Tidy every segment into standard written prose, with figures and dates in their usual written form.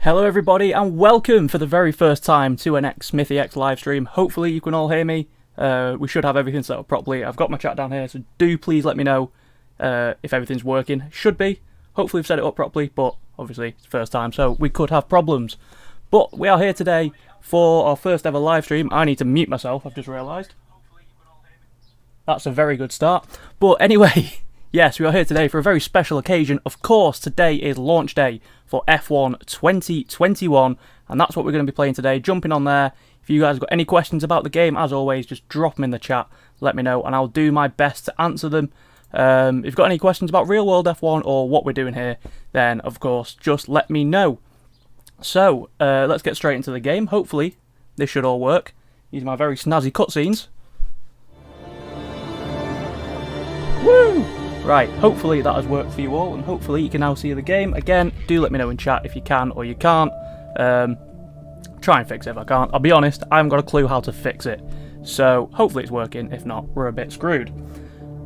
Hello everybody and welcome for the very first time to an Smithy X livestream. Hopefully you can all hear me. We should have everything set up properly. I've got my chat down here, so do please let me know if everything's working. Should be. Hopefully we've set it up properly, but obviously it's the first time, so we could have problems. But we are here today for our first ever livestream. I need to mute myself, I've just realised. That's a very good start. But anyway, yes, we are here today for a very special occasion. Of course, today is launch day for F1 2021, and that's what we're going to be playing today. Jumping on there. If you guys have got any questions about the game, as always, just drop them in the chat, let me know, and I'll do my best to answer them. If you've got any questions about real world F1 or what we're doing here, then of course, just let me know. So, let's get straight into the game. Hopefully, this should all work. These are my very snazzy cutscenes. Woo! Right, hopefully that has worked for you all, and hopefully you can now see the game. Again, do let me know in chat if you can or you can't. Try and fix it if I can't. I'll be honest, I haven't got a clue how to fix it. So, hopefully it's working. If not, we're a bit screwed.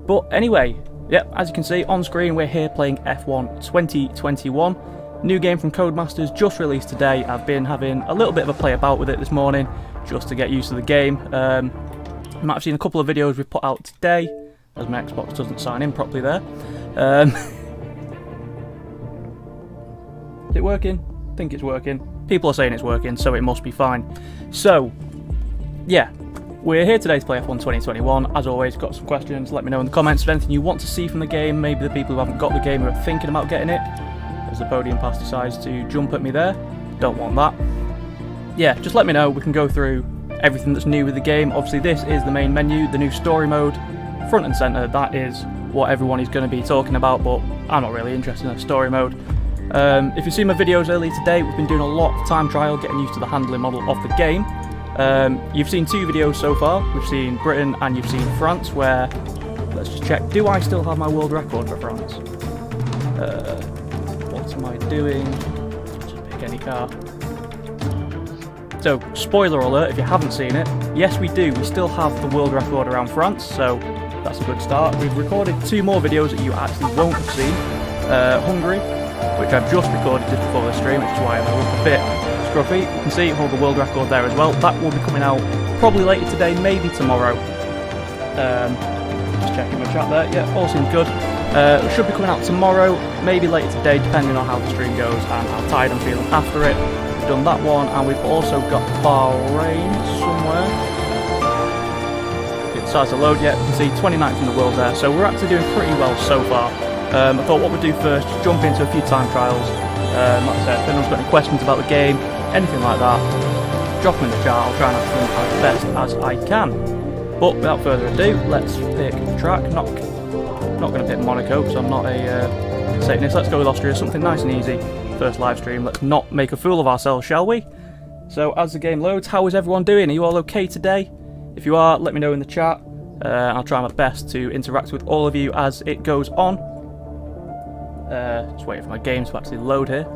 But anyway, yep, as you can see on screen, we're here playing F1 2021. New game from Codemasters, just released today. I've been having a little bit of a play about with it this morning, just to get used to the game. You might have seen a couple of videos we've put out today, as my Xbox doesn't sign in properly there. Is it working? I think it's working. People are saying it's working, so it must be fine. So, yeah, we're here today to play F1 2021. As always, got some questions, let me know in the comments if anything you want to see from the game, maybe the people who haven't got the game who are thinking about getting it. As the podium pass decides to jump at me there. Don't want that. Yeah, just let me know, we can go through everything that's new with the game. Obviously this is the main menu, the new story mode. Front and centre, that is what everyone is going to be talking about, but I'm not really interested in the story mode. If you've seen my videos earlier today, we've been doing a lot of time trial, getting used to the handling model of the game. You've seen two videos so far. We've seen Britain and you've seen France, where, let's just check, do I still have my world record for France? What am I doing? Just pick any car. So, spoiler alert if you haven't seen it, yes we do, we still have the world record around France, so that's a good start. We've recorded two more videos that you actually won't have seen. Hungary, which I've just recorded just before the stream, which is why I look a bit scruffy. You can see it hold the world record there as well. That will be coming out probably later today, maybe tomorrow. Just checking my chat there, yeah, all seems good. It should be coming out tomorrow, maybe later today, depending on how the stream goes and how tired I'm feeling after it. We've done that one, and we've also got Bahrain somewhere. It starts to load yet, you can see 29th in the world there, so we're actually doing pretty well so far. I thought what we'd do first, just jump into a few time trials. Like I said, if anyone's got any questions about the game, anything like that, drop them in the chat, I'll try and answer them as best as I can. But without further ado, let's pick a track. Not going to pick Monaco, because I'm not a Satanist. Let's go with Austria, something nice and easy. First live stream, let's not make a fool of ourselves, shall we? So as the game loads, how is everyone doing? Are you all okay today? If you are, let me know in the chat. I'll try my best to interact with all of you as it goes on. Just waiting for my game to actually load here.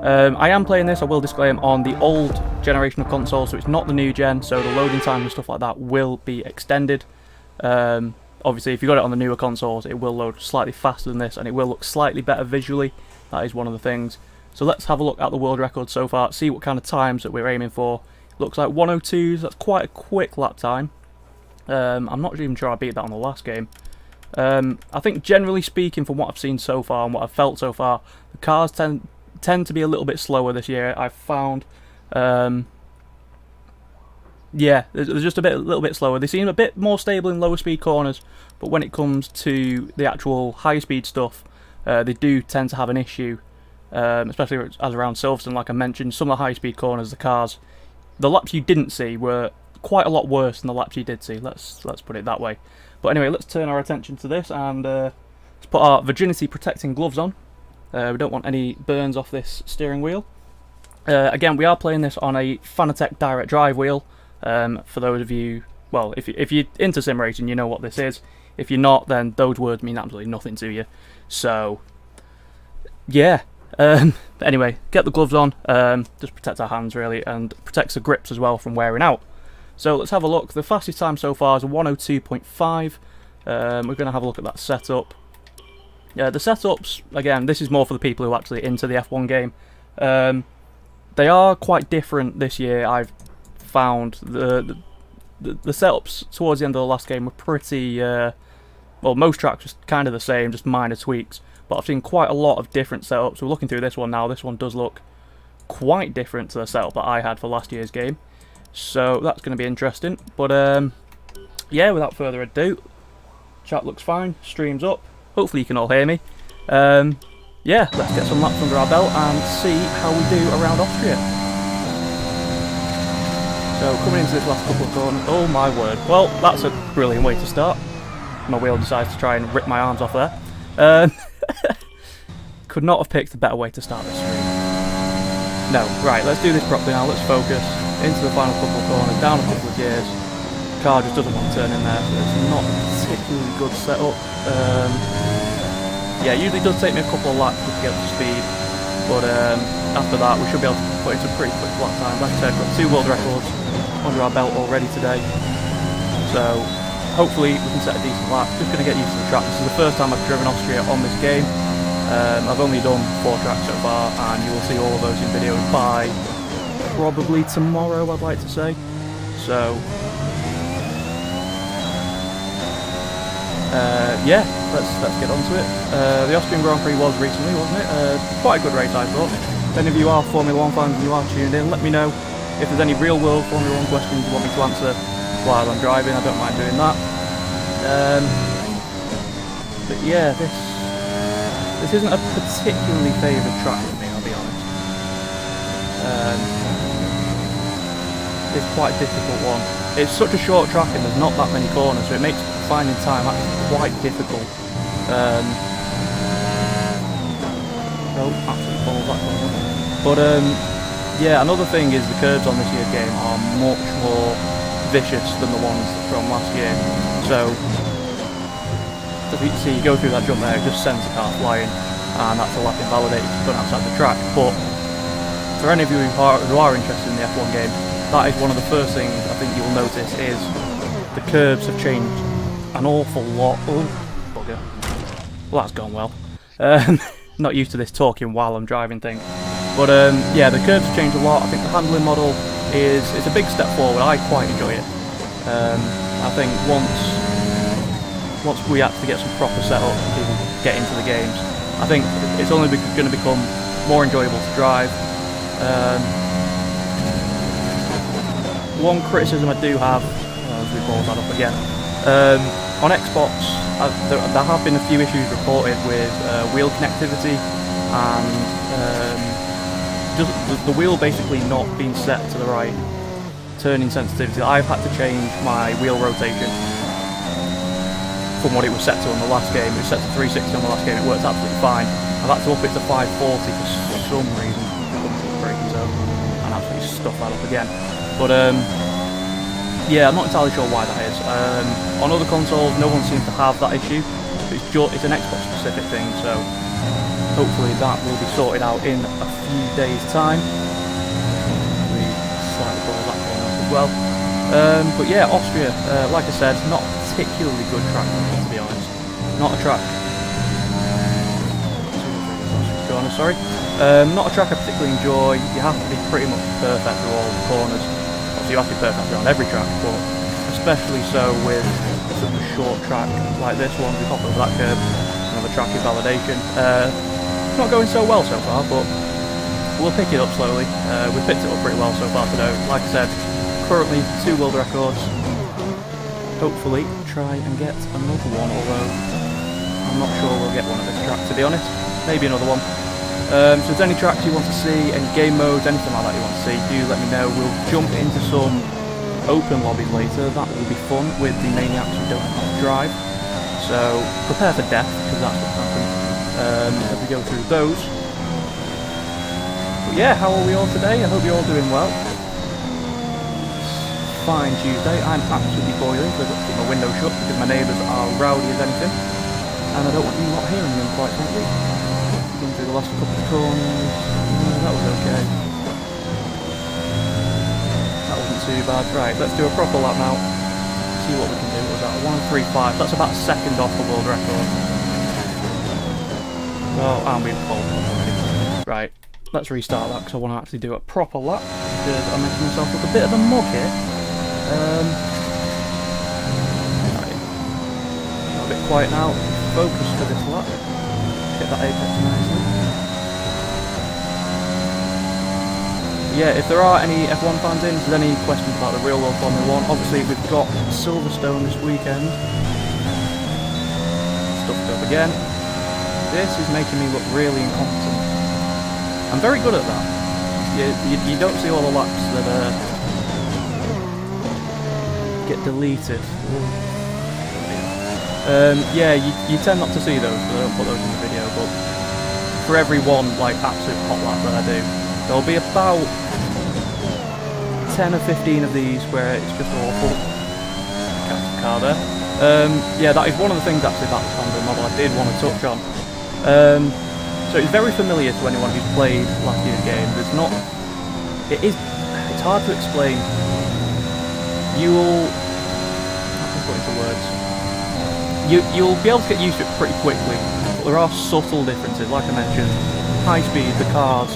I am playing this, I will disclaim, on the old generation of consoles, so it's not the new gen, so the loading time and stuff like that will be extended. Obviously, if you got it on the newer consoles, it will load slightly faster than this, and it will look slightly better visually. That is one of the things. So let's have a look at the world record so far, see what kind of times that we're aiming for. Looks like 102s, that's quite a quick lap time. I'm not even sure I beat that on the last game. I think generally speaking, from what I've seen so far and what I've felt so far, the cars tend to be a little bit slower this year, I've found. Yeah, they're just a little bit slower. They seem a bit more stable in lower speed corners, but when it comes to the actual high speed stuff, they do tend to have an issue, especially as around Silverstone, like I mentioned. Some of the high speed corners, the cars, the laps you didn't see were quite a lot worse than the laps you did see, let's put it that way. But anyway, let's turn our attention to this, and let's put our virginity protecting gloves on. We don't want any burns off this steering wheel. Again, we are playing this on a Fanatec direct drive wheel. For those of you, well, if you're into sim racing, you know what this is. If you're not, then those words mean absolutely nothing to you. So, yeah. Anyway, get the gloves on. Just protect our hands, really, and protects the grips as well from wearing out. So let's have a look. The fastest time so far is 102.5. We're going to have a look at that setup. The setups, again, this is more for the people who are actually into the F1 game. They are quite different this year. I've found the setups towards the end of the last game were pretty. Well, most tracks just kind of the same, just minor tweaks. But I've seen quite a lot of different setups. We're looking through this one now. This one does look quite different to the setup that I had for last year's game. So that's going to be interesting. But yeah, without further ado, chat looks fine, stream's up. Hopefully you can all hear me. Yeah, let's get some laps under our belt and see how we do around Austria. So coming into this last couple of corners, oh my word. Well, that's a brilliant way to start. My wheel decides to try and rip my arms off there. Could not have picked a better way to start this stream. No, right, let's do this properly now, let's focus. Into the final couple of corners, down a couple of gears. Car just doesn't want to turn in there, so it's not a particularly good setup. Yeah, it usually does take me a couple of laps to get up to speed, but after that we should be able to put in some pretty quick lap times. Like I said, we've got 2 world records under our belt already today, so hopefully we can set a decent lap. Just going to get used to the track. This is the first time I've driven Austria on this game. I've only done 4 tracks so far, and you will see all of those in videos by probably tomorrow, I'd like to say. So yeah, let's get on to it. The Austrian Grand Prix was recently, wasn't it? Quite a good race, I thought. If any of you are Formula 1 fans and you are tuned in, let me know if there's any real world Formula 1 questions you want me to answer while I'm driving. I don't mind doing that. But yeah, this isn't a particularly favoured track for me, I'll be honest. It's quite a difficult one. It's such a short track and there's not that many corners, so it makes finding time actually quite difficult. Oh, absolutely follows that corner. But yeah, another thing is the curbs on this year's game are much more vicious than the ones from last year. So as you can see, you go through that jump there, it just sends the car flying, and that's a lap invalidated if you've gone outside the track. But for any of you who are interested in the F1 game, that is one of the first things I think you will notice is the curbs have changed an awful lot. Oh, bugger. Well, that's gone well. Not used to this talking while I'm driving thing. But yeah, the curbs have changed a lot. I think the handling model it's a big step forward. I quite enjoy it. I think once we actually get some proper setup and people get into the games, I think it's only going to become more enjoyable to drive. One criticism I do have, as we balls that up again, on Xbox there have been a few issues reported with wheel connectivity and just the wheel basically not being set to the right turning sensitivity. I've had to change my wheel rotation from what it was set to on the last game. It was set to 360 on the last game, it worked absolutely fine. I've had to up it to 540 for some reason, braking zone, and absolutely stuff that up again. But yeah, I'm not entirely sure why that is. On other consoles, no one seems to have that issue. It's an Xbox specific thing, so hopefully that will be sorted out in a few days' time. We slightly ball that corner up as well. But yeah, Austria, like I said, not a particularly good track, to be honest. Not a track. Sorry. Not a track I particularly enjoy. You have to be pretty much perfect through all the corners. Obviously you have to be perfect around every track, but especially so with such a short track like this one. We hop over that curb, another track invalidation. It's not going so well so far, but we'll pick it up slowly. We've picked it up pretty well so far today. Like I said, currently 2 world records. Hopefully try and get another one, although I'm not sure we'll get one at this track, to be honest. Maybe another one. So if there's any tracks you want to see, any game modes, anything like that you want to see, do let me know. We'll jump into some open lobbies later. That will be fun with the maniacs who don't know how to drive. So prepare for death, because that's what's happening as we go through those. But yeah, how are we all today? I hope you're all doing well. Fine Tuesday. I'm absolutely boiling, so I've got to keep my window shut because my neighbours are rowdy as anything, and I don't want you not hearing them, quite frankly. Been through the last couple of corners. That was okay. That wasn't too bad. Right, let's do a proper lap now. See what we can do. What was that? 1:35. That's about a second off the world record. Oh, and we've pulled already. Right. let's restart that because I want to actually do a proper lap, because I'm making myself look a bit of a mug here. Right. A bit quiet now. Focus for this lap. Hit that apex nicely. Yeah, if there are any F1 fans in, if there's any questions about the real world Formula 1, obviously we've got Silverstone this weekend. Stuffed up again. This is making me look really incompetent. I'm very good at that. You don't see all the laps that get deleted. Yeah, you tend not to see those, because I don't put those in the video, but for every one like absolute hot lap that I do, there'll be about 10 or 15 of these where it's just awful. Catch the car there. Yeah, that is one of the things actually about the standard model I did want to touch on. So it's very familiar to anyone who's played last year's game. It's hard to explain. How can I put into words? You'll be able to get used to it pretty quickly, but there are subtle differences. Like I mentioned, high speed, the cars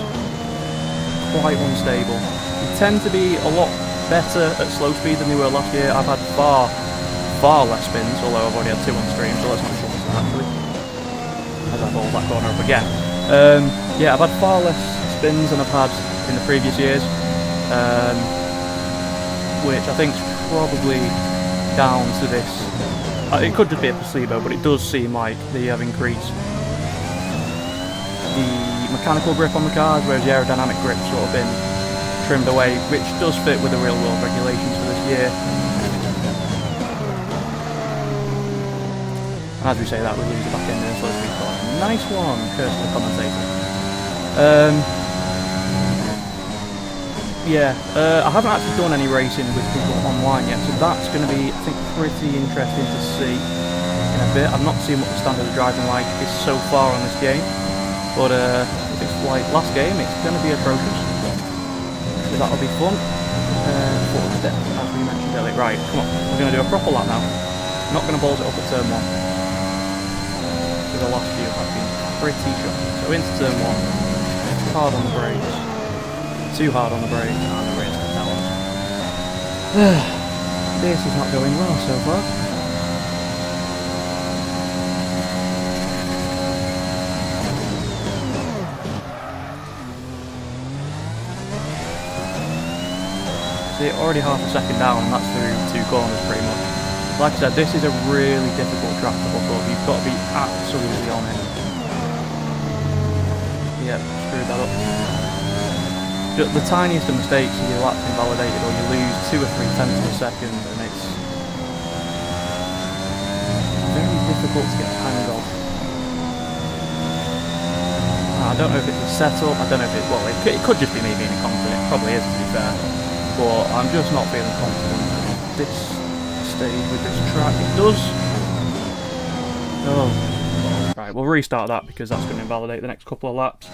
quite unstable. They tend to be a lot better at slow speed than they were last year. I've had far less spins, although I've already had 2 on stream, so let's not go into that actually. As I hold that corner up again. Yeah, I've had far less spins than I've had in the previous years, which I think is probably down to this. It could just be a placebo, but it does seem like they have increased the mechanical grip on the cars, whereas the aerodynamic grip's sort of been trimmed away, which does fit with the real world regulations for this year. And as we say that, we lose the back end in the slow speed corner. Nice one, curse to the commentator. Yeah, I haven't actually done any racing with people online yet, so that's going to be, I think, pretty interesting to see in a bit. I've not seen what the standard of driving like is so far on this game, but if it's like last game, it's going to be atrocious. So that'll be fun. Fourth step, as we mentioned earlier. Right, come on, we're going to do a proper lap now. Not going to balls it up at turn 1. So the last few have been pretty shocking. So into turn 1, hard on the brakes. Too hard on the brakes, and the race comes down. This is not going well so far. See, already half a second down, and that's through 2 corners pretty much. Like I said, this is a really difficult track to hook up. You've got to be absolutely on it. Yep, screwed that up. The tiniest of mistakes and your lap's invalidated, or you lose 2 or 3 tenths of a second, and it's very difficult to get the hang of. I don't know if it's a setup, I don't know if it, well, it could just be me being confident, it probably is to be fair, but I'm just not feeling confident at this stage with this track. It does. Oh. Right, we'll restart that because that's going to invalidate the next couple of laps.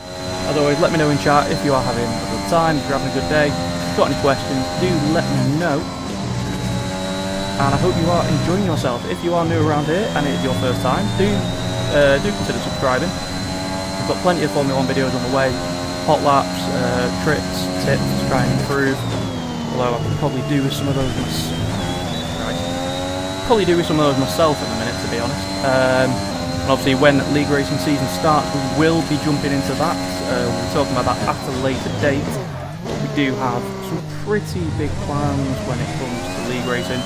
As always, let me know in chat if you are having a good time, if you're having a good day. If you've got any questions, do let me know. And I hope you are enjoying yourself. If you are new around here and it's your first time, do consider subscribing. We've got plenty of Formula 1 videos on the way. Hot laps, tricks, tips to try and improve. Although I could probably do with some of those myself. Probably do with some of those myself in a minute, to be honest. And obviously when league racing season starts, we will be jumping into that. We'll be talking about that at a later date. We do have some pretty big plans when it comes to league racing.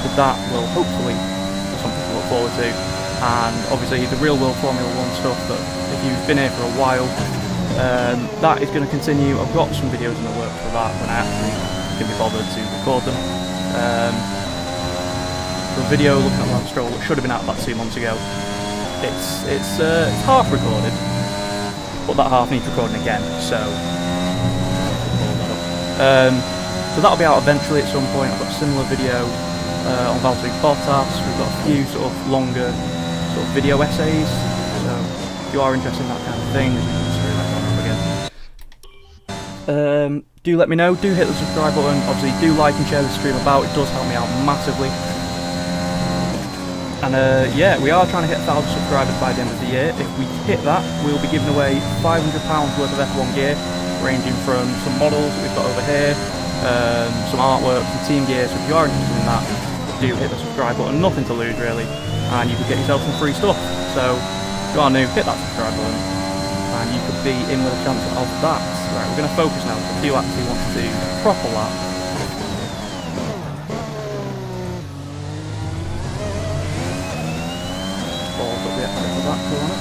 So that will hopefully be something to look forward to. And obviously the real world Formula 1 stuff, that if you've been here for a while, that is going to continue. I've got some videos in the works for that when I actually can be bothered to record them. The video looking at Lance Stroll, which should have been out about 2 months ago, it's half recorded, but that half needs recording again, so that'll be out eventually at some point. I've got a similar video on Valtteri Bottas. We've got a few sort of longer sort of video essays, so if you are interested in that kind of thing, screw that corner up again. Do let me know, do hit the subscribe button, obviously do like and share the stream about, it does help me out massively. And yeah, we are trying to hit 1,000 subscribers by the end of the year. If we hit that, we'll be giving away £500 worth of F1 gear, ranging from some models that we've got over here, some artwork, some team gear. So if you are interested in that, do hit the subscribe button. Nothing to lose really, and you could get yourself some free stuff. So if you are new, hit that subscribe button, and you could be in with a chance of that. Right, we're going to focus now. So do actually want to do a proper lap. That corner.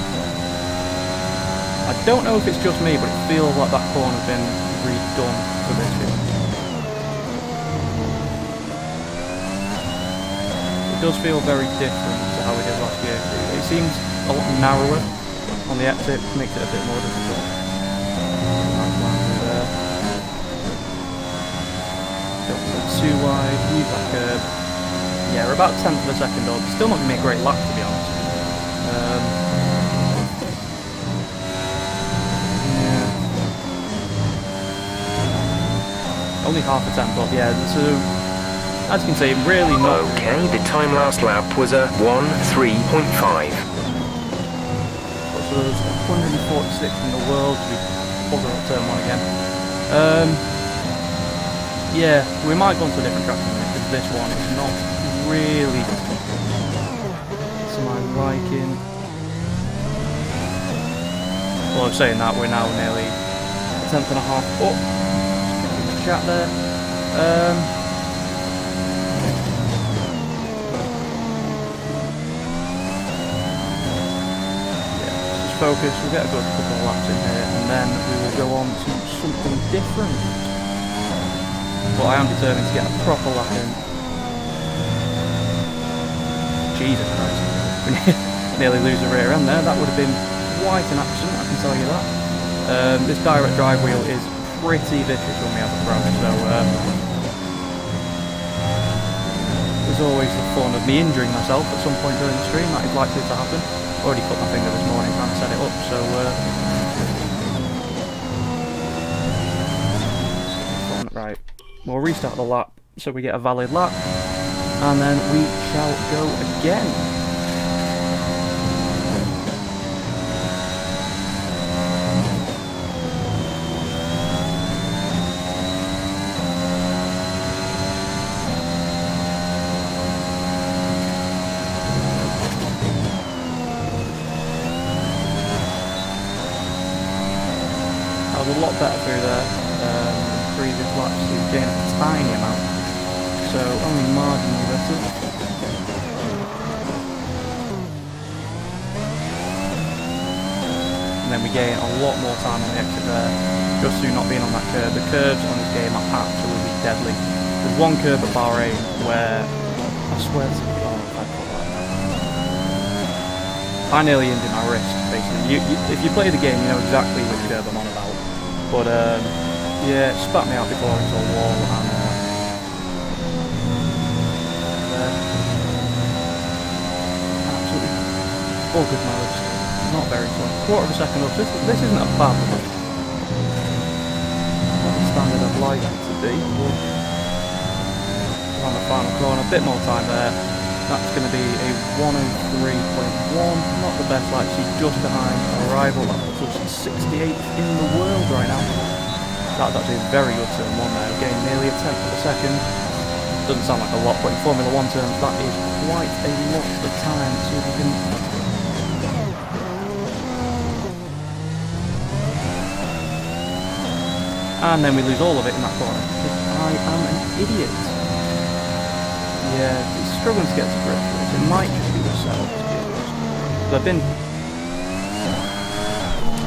I don't know if it's just me, but it feels like that corner's been redone for this film. It does feel very different to how it did last year. It seems a lot narrower on the exit, makes it a bit more difficult. Nice landing there. Don't go too wide, use that curb. Yeah, we're about 10th of a second odd. Still not going to be a great lap, to be honest. Yeah. Only half a temp up, yeah, so as you can see, really not... Okay, the time last lap was a 1:03.5. So there's 146 in the world, we bugger up turn 1 again. Yeah, we might go on to a different track in a minute, because this one is not really... my liking. Well, I'm saying that we're now nearly a tenth and a half up. Just get the chat there. Yeah, just focus. We'll get a good couple of laps in here, and then we will go on to something different. But I am determined to get a proper lap in. Jesus Christ. Nearly lose the rear end there. That would have been quite an accident, I can tell you that. This direct drive wheel is pretty vicious when we have a crash, so there's always the fun of me injuring myself at some point during the stream. That is likely to happen. Already cut my finger this morning trying to set it up, so right, we'll restart the lap so we get a valid lap, and then we shall go again. A lot better through there previous laps, so you gain a tiny amount, so only marginally better. And then we gain a lot more time on the exit there, just through not being on that curb. The curbs on this game are absolutely deadly. There's one curb at Bahrain where I swear to God, I nearly injured my wrist, basically. If you play the game, you know exactly which curb I'm on about. But yeah, it spat me out before I saw a wall, and absolutely buggered my wrist. Not very fun. Quarter of a second up. This isn't a bad one. Not the standard I'd like it to be. But on the final corner, a bit more time there. That's going to be a 1:03.1. Not the best lap. She's just behind our rival. That puts us 68th in the world right now. That's actually a very good turn 1 there. Getting nearly a tenth of a second. Doesn't sound like a lot, but in Formula 1 terms, that is quite a lot of time. So we can. And then we lose all of it in that corner. I am an idiot. Yeah, it's struggling to get to grips with it. It might just be the setup, to be honest. I've been...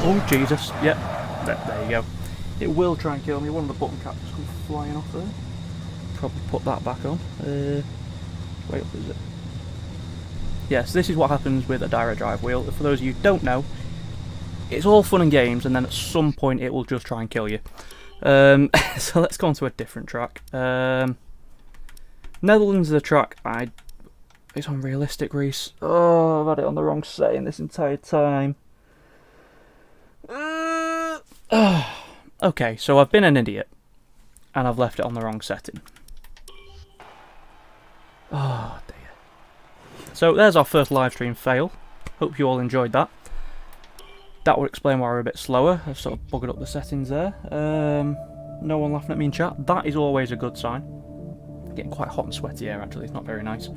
Oh, Jesus. Yep. There you go. It will try and kill me. One of the button caps just come flying off there. Probably put that back on. Wait, up is it? Yes, this is what happens with a direct drive wheel. For those of you who don't know, it's all fun and games, and then at some point it will just try and kill you. So let's go on to a different track. Netherlands is a track it's unrealistic, Reese. Oh, I've had it on the wrong setting this entire time. Okay, so I've been an idiot, and I've left it on the wrong setting. Oh dear. so there's our first live stream fail. Hope you all enjoyed that. That would explain why we're a bit slower. I've sort of buggered up the settings there. No one laughing at me in chat. That is always a good sign. Getting quite hot and sweaty here actually, it's not very nice.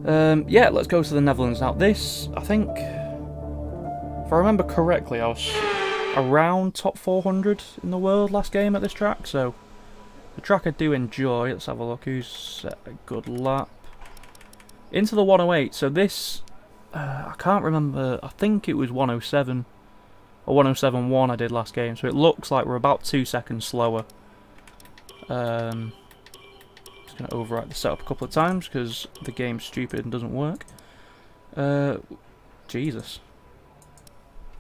Yeah, let's go to the Netherlands now. This, I think, if I remember correctly, I was around top 400 in the world last game at this track, so the track I do enjoy. Let's have a look who's set a good lap. Into the 108, so this, I can't remember, I think it was 107 or 107.1 I did last game, so it looks like we're about 2 seconds slower. Just going to overwrite the setup a couple of times because the game's stupid and doesn't work. Jesus.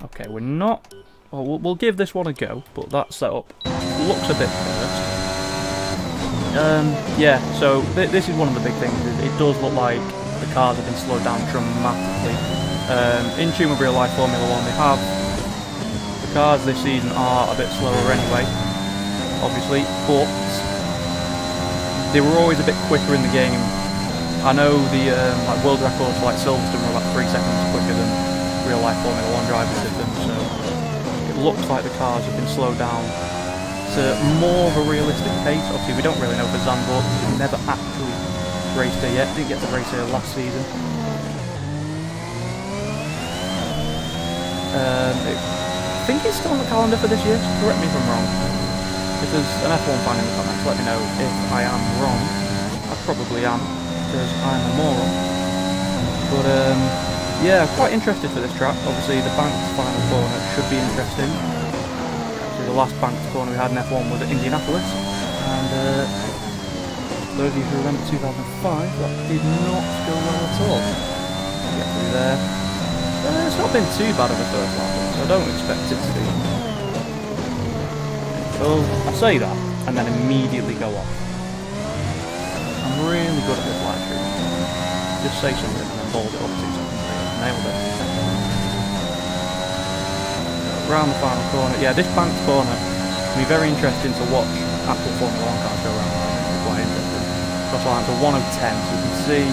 Okay, we're not... Well, we'll give this one a go, but that setup looks a bit cursed. Yeah, so this is one of the big things. It does look like the cars have been slowed down dramatically. In tune with real life Formula 1, they have... The cars this season are a bit slower anyway, obviously, but they were always a bit quicker in the game. I know the like world records for like Silverstone were about 3 seconds quicker than real life Formula 1 drivers did them, so it looks like the cars have been slowed down to more of a realistic pace. Obviously we don't really know for Zandvoort, we never actually raced here yet, didn't get to race here last season. I think it's still on the calendar for this year, so correct me if I'm wrong. If there's an F1 fan in the comments, let me know if I am wrong. I probably am, because I'm a moron. But yeah, quite interested for this track. Obviously the banked final corner should be interesting. Actually, the last banked corner we had in F1 was at Indianapolis, and for those of you who remember 2005, that did not go well at all. Get through there. It's not been too bad of a first lap, so I don't expect it to be. So I say that, and then immediately go off. I'm really good at this live stream. Just say something and then hold it up 2 seconds later. Nailed it. Around the final corner. Yeah, this banked corner can be very interesting to watch actual Formula 1 cars go around. It's quite interesting. Cross lines are 1 of 10, so you can see.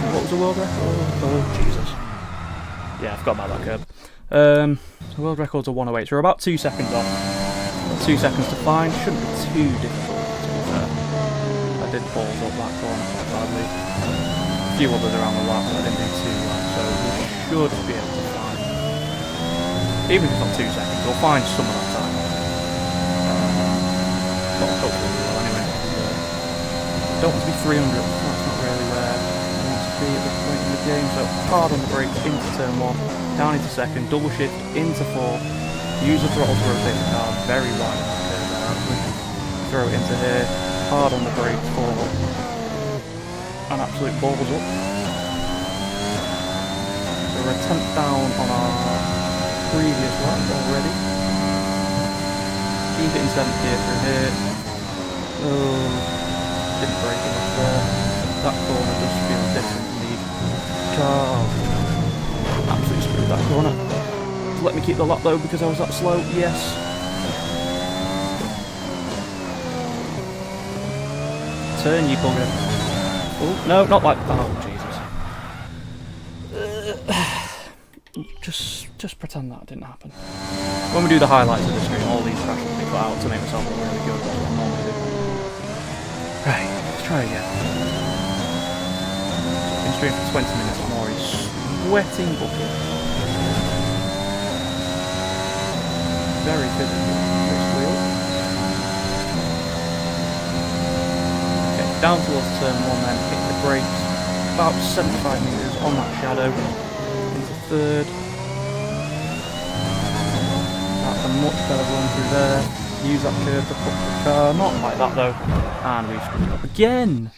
What was the world record? Oh, Jesus. Yeah, I forgot about that curb. The world records are 108, so we're about 2 seconds off. 2 seconds to find, shouldn't be too difficult, to be fair. I did balls up that corner quite badly. A few others around the lap, but I didn't do too well, so we should be able to find. Even if it's not 2 seconds, we'll find some of that time. Well, hopefully we will anyway. Don't want to be 300, that's not really where I want to be at this point in the game, so hard on the brakes into turn 1. Down into second, double shift into 4, use the throttle to rotate the car very wide on the curve there actually. Throw it into here, hard on the brakes, forward, and absolute balls up. So we're a tenth down on our previous lap already. Keep it in 7th gear through here. Oh, didn't brake enough there. That corner does feel different indeed. Car. Absolutely screwed that corner. Let me keep the lap though because I was that slow. Yes. Turn, you bugger. Oh no, not like. Oh Jesus. Just pretend that didn't happen. When we do the highlights of the stream, all these crashes will be put out to make myself look really good. That's what I normally do. Right, let's try again. Been streaming for 20 minutes or more. He's sweating bucket. Very physical, this wheel. Okay, down towards turn 1 then, hit the brakes, about 75 metres on that shadow, into 3rd. That's a much better run through there, use that curve to put the car, not like that though, and we screwed up again!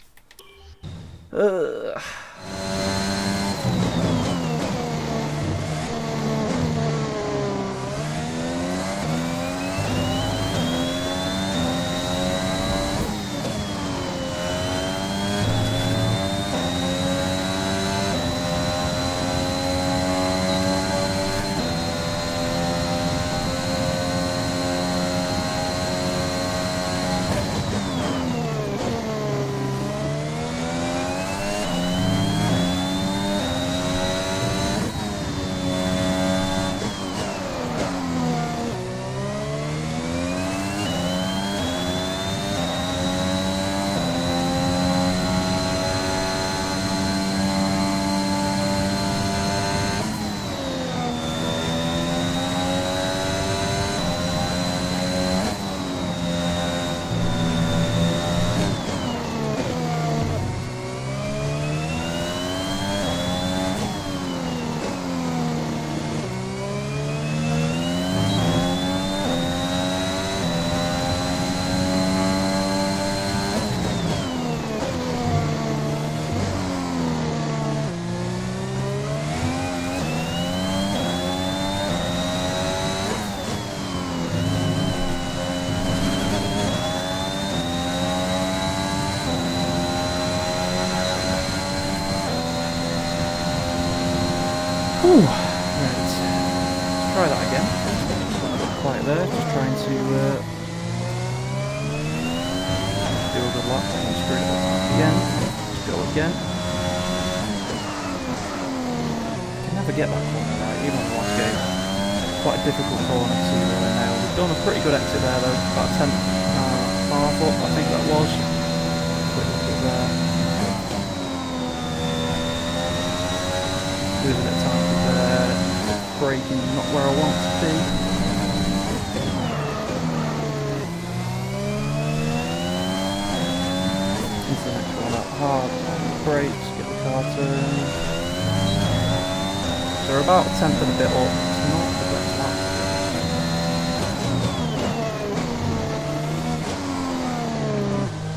Whew. Right. Let's try that again. Quite there, just trying to do a good lap. Screw it up again. Let's go again. Can never get that corner right, even on the last game. Quite a difficult corner to nail. We've done a pretty good exit there though, about 10 half up, I think that was. Quick look at there. Losing a bit of time there. Braking not where I want to be. Into the next one up hard on the brakes, get the car turned. So we're about a tenth and a bit up. It's not the best lap.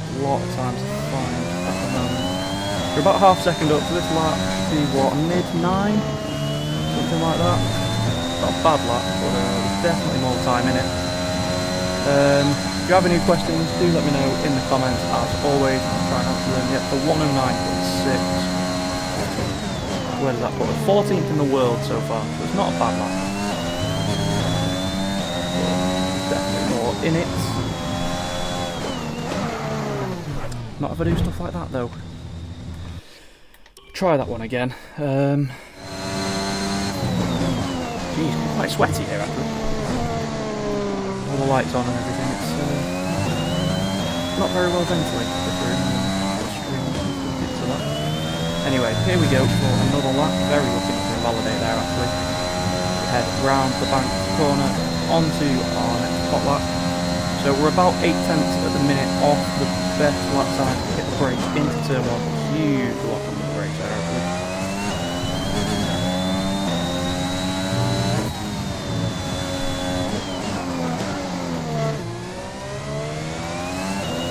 A lot of time to find at the moment. We're about half a second up, so this lap should be what, mid-9? Something like that. Not a bad lap, but there's definitely more time in it. If you have any questions, do let me know in the comments. As always, I'll try and answer them. Yep, the 109.6. Where does that put us? 14th in the world so far, so it's not a bad lap. Definitely more in it. Not if I do stuff like that though. Try that one again. Geez, quite sweaty here actually. All the lights on and everything. It's not very well ventilated if we're in the stream. To that. Anyway, here we go for another lap. Very lucky to validate there actually. We head round the bank corner onto our next hot lap. So we're about 8 tenths at the minute off the best lap time to hit the brake into turn 1. Huge lock on the brakes there actually.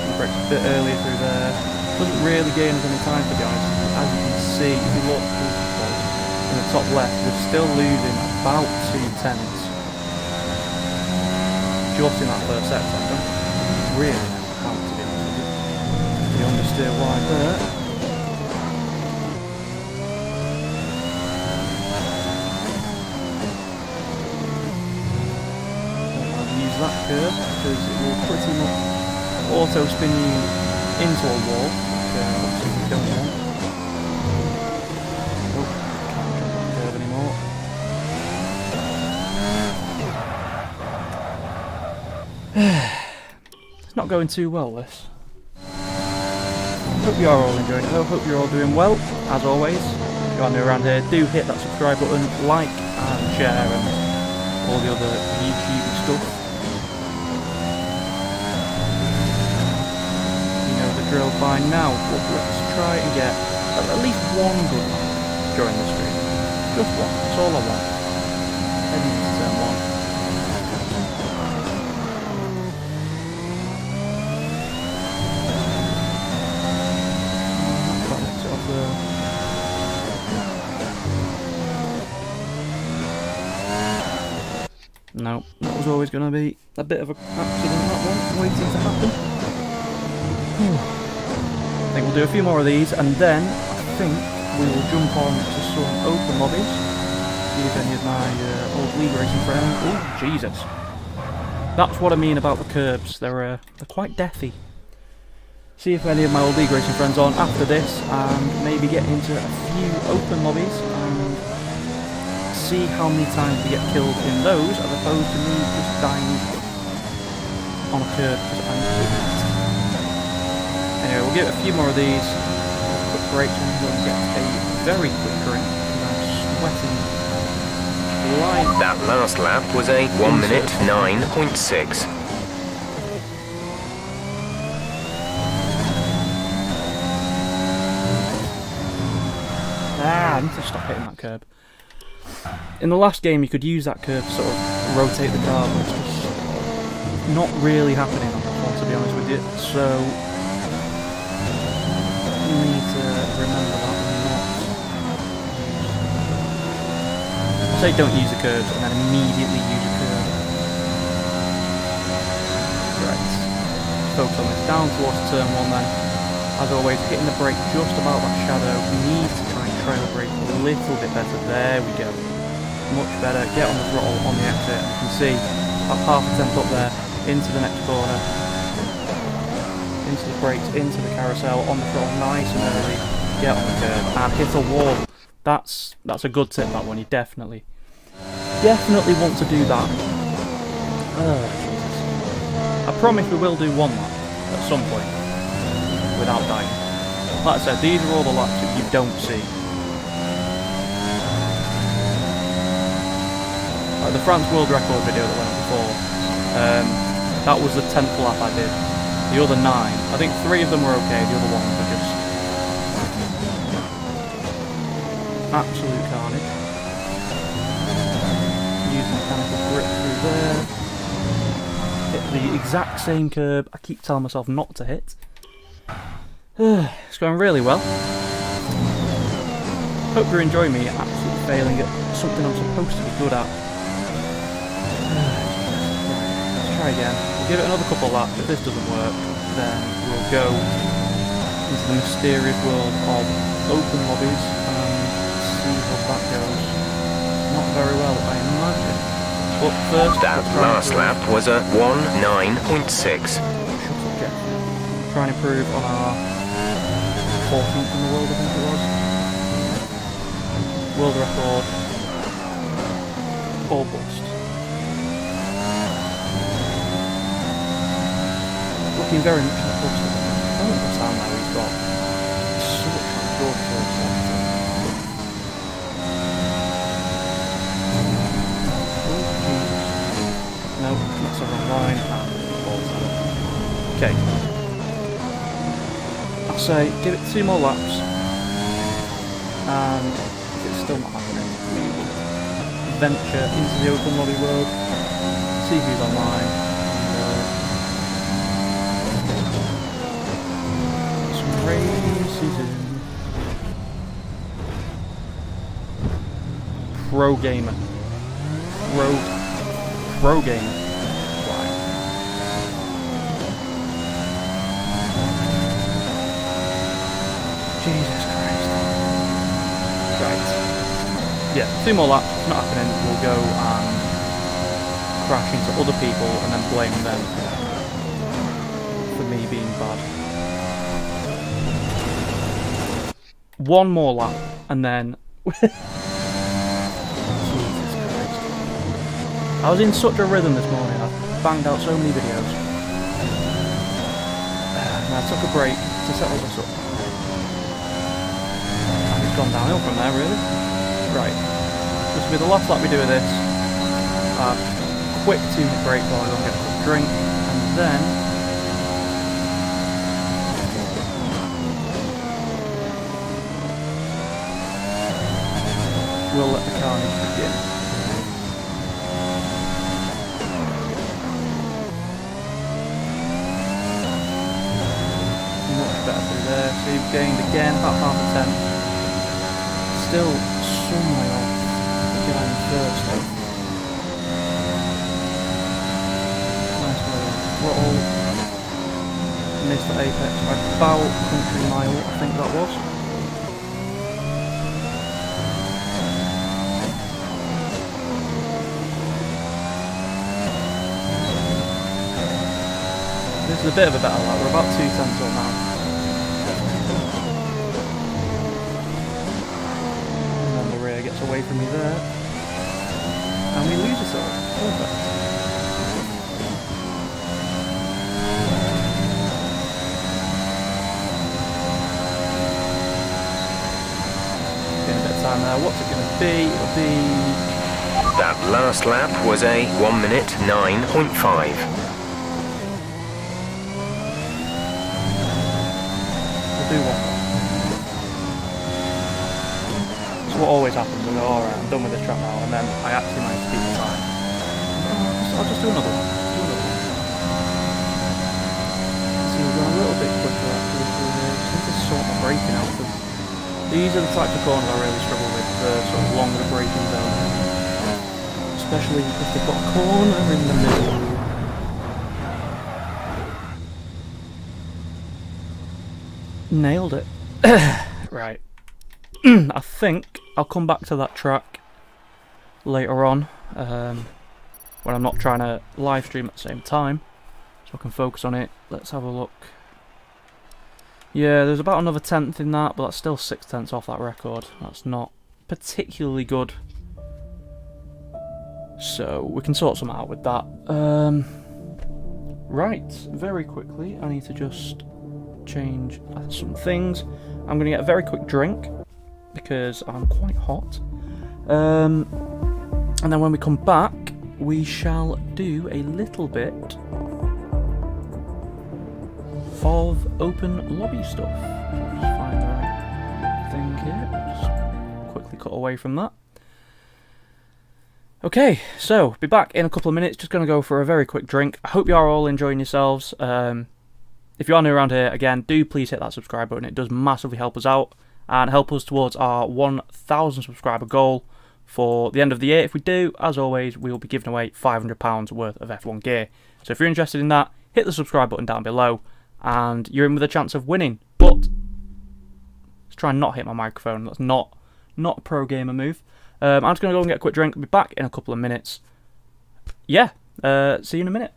The brakes a bit earlier through there. Doesn't really gain us any time to be honest. As you can see, if you look in the top left, we're still losing about 2 tenths. Just in that first sector. I don't really know how to be honest with you. The understeer wide there. I'll use that curve because it will pretty much auto spin you into a wall, which obviously we don't want. Oh, can't jump that curve anymore. It's not going too well, this. Hope you are all enjoying it though, hope you're all doing well, as always. If you are new around here, do hit that subscribe button, like and share and all the other YouTube stuff. You know the drill by now, but let's try and get at least one good lap during the stream. Just one, that's all I want. Heading into turn 1. No, that was always going to be a bit of an accident, that one, waiting to happen. I think we'll do a few more of these, and then I think we will jump on to some open lobbies. See if any of my old league racing friends... Oh, Jesus. That's what I mean about the curbs, they're quite deathy. See if any of my old league racing friends are on after this, and maybe get into a few open lobbies, and see how many times we get killed in those, as opposed to me just dying on a curb because I'm an idiot. Anyway, we'll get a few more of these. Quick breaks and we'll get a very quick drink. I'm sweating live. That last lap was a 1 minute 9.6. I need to stop hitting that curb. In the last game you could use that curve to sort of rotate the car, but it's just not really happening on this one, to be honest with you. So you need to remember that and not. Say don't use the curves and then immediately use a curve. Right. Focus on this down towards turn 1 then. As always, hitting the brake just about that shadow. We need to try and try and brake a little bit better. There we go. Much better. Get on the throttle on the exit. You can see about half a tenth up there into the next corner. Into the brakes, into the carousel, on the throttle nice and early. Get on the curb and hit a wall. That's a good tip, that one. You definitely want to do that. Oh, Jesus. I promise we will do one lap at some point without dying. Like I said, these are all the laps that you don't see. Like the France World Record video that went up before, that was the 10th lap I did. The other 9, I think 3 of them were okay, the other ones were just absolute carnage. Use mechanical grip through there. Hit the exact same curb I keep telling myself not to hit. It's going really well. Hope you're enjoying me absolutely failing at something I'm supposed to be good at. Let's try again. We'll give it another couple of laps. If this doesn't work, then we'll go into the mysterious world of open lobbies and see how that goes. Not very well, I imagine. But first, that last lap was a 1:09.6. Try and improve on our 14th in the world, I think it was. World record. All bust. Looking very much like bust. I don't understand how he's got such a good first lap. No, that's the wrong line. Balls out. Okay. I'll say give it 2 more laps, and if it's still not happening, we will venture into the open lobby world, see who's online, and some races in. Pro gamer. Pro gamer. Why? Jesus Christ. Right. Yeah, 2 more laps, it's not happening. We'll go and crash into other people and then blame them for me being bad. 1 more lap and then... I was in such a rhythm this morning, I banged out so many videos. And I took a break to settle this up. And it's gone downhill from there, really. Right. This will be the last lap we do of this. Quick 2-minute break while I go and get a quick drink. And then... we'll let the carnage begin. Better through there, so you've gained again about half a tenth. Still some way off the guy in first though. Nice way on throttle. Missed the apex by about country mile, I think that was. This is a bit of a better lap, we're about 2 tenths on now. Gets away from me there, and we lose us all. Perfect. Getting a bit of time there. What's it going to be? It'll be... that last lap was a 1:09.5. We'll do 1. What always happens, I go, alright, I'm done with this track now, and then I actually manage to beat the time. I'll just do another one. See, we're going a little bit quicker actually through here. Just need to sort my braking out, because these are the types of corners I really struggle with, the sort of longer braking zones. Especially if they've got a corner in the middle. Nailed it. Right. I think I'll come back to that track later on, when I'm not trying to live stream at the same time, so I can focus on it. Let's have a look. Yeah, there's about another tenth in that, but that's still 6/10 off that record. That's not particularly good. So we can sort something out with that. Right, very quickly, I need to just change some things. I'm going to get a very quick drink because I'm quite hot. And then when we come back, we shall do a little bit of open lobby stuff. Just find the right thing here. Just quickly cut away from that. Okay, so be back in a couple of minutes. Just going to go for a very quick drink. I hope you are all enjoying yourselves. If you are new around here, again, do please hit that subscribe button. It does massively help us out and help us towards our 1,000 subscriber goal for the end of the year. If we do, as always, we will be giving away £500 worth of F1 gear. So if you're interested in that, hit the subscribe button down below and you're in with a chance of winning. But let's try and not hit my microphone. That's not a pro gamer move. I'm just going to go and get a quick drink. I'll be back in a couple of minutes. Yeah, see you in a minute.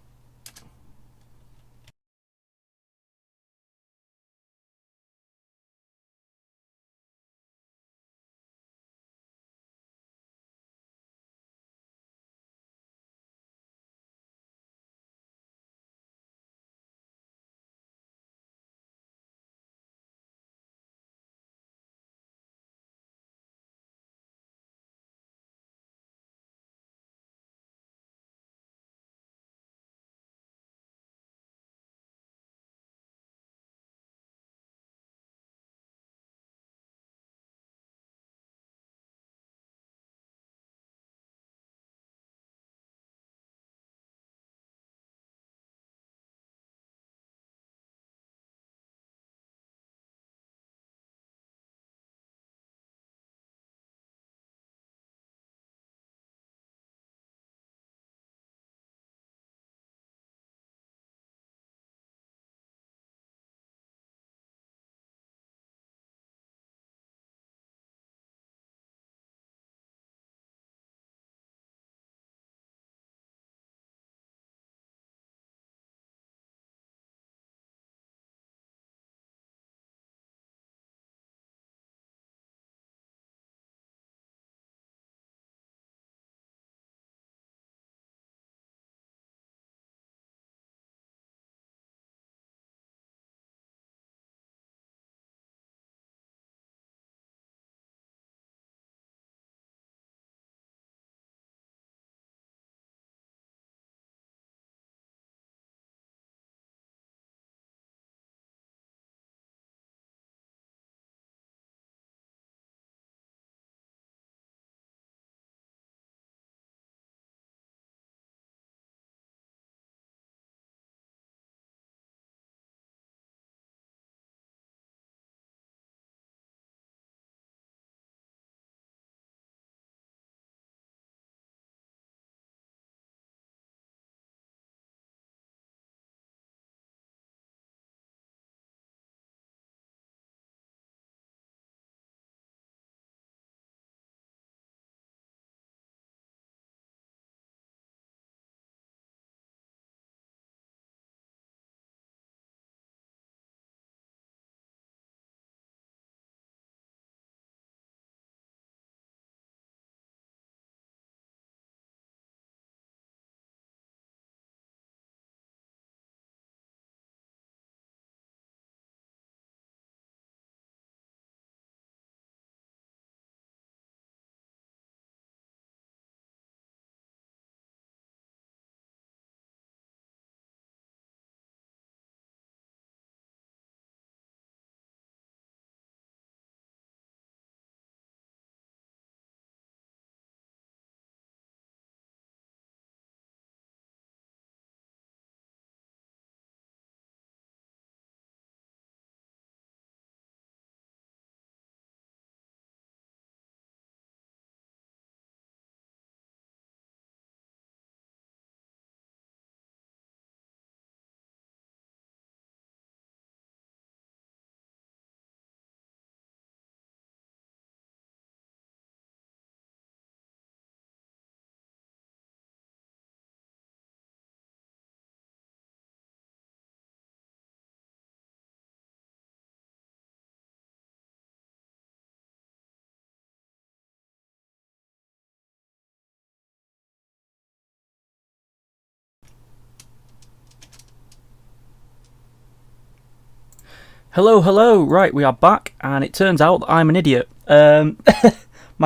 Hello, hello. Right, we are back, and it turns out that I'm an idiot. My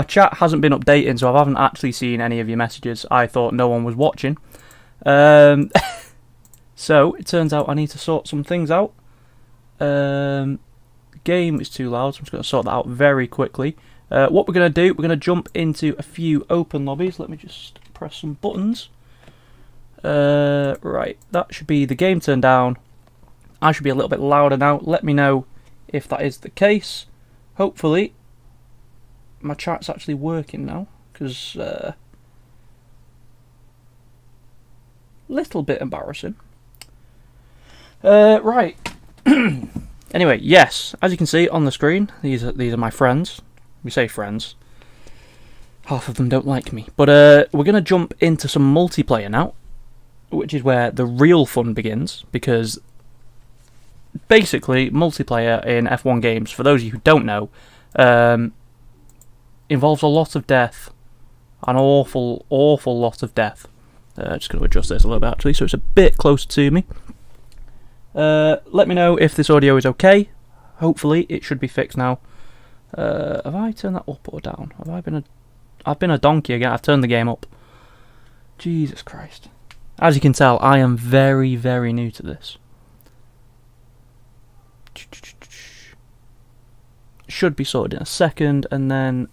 chat hasn't been updating, so I haven't actually seen any of your messages. I thought no one was watching. So it turns out I need to sort some things out. Game is too loud, so I'm just going to sort that out very quickly. What we're going to do, we're going to jump into a few open lobbies. Let me just press some buttons. Right, that should be the game turned down. I should be a little bit louder now. Let me know if that is the case. Hopefully, my chat's actually working now, because little bit embarrassing. Right. Anyway, yes, as you can see on the screen, these are my friends. We say friends. Half of them don't like me, but we're gonna jump into some multiplayer now, which is where the real fun begins, because basically, multiplayer in F1 games, for those of you who don't know, involves a lot of death. An awful, awful lot of death. Just going to adjust this a little bit, actually, so it's a bit closer to me. Let me know if this audio is okay. Hopefully, it should be fixed now. Have I turned that up or down? I've been a donkey again. I've turned the game up. Jesus Christ. As you can tell, I am very, very new to this. Should be sorted in a second, and then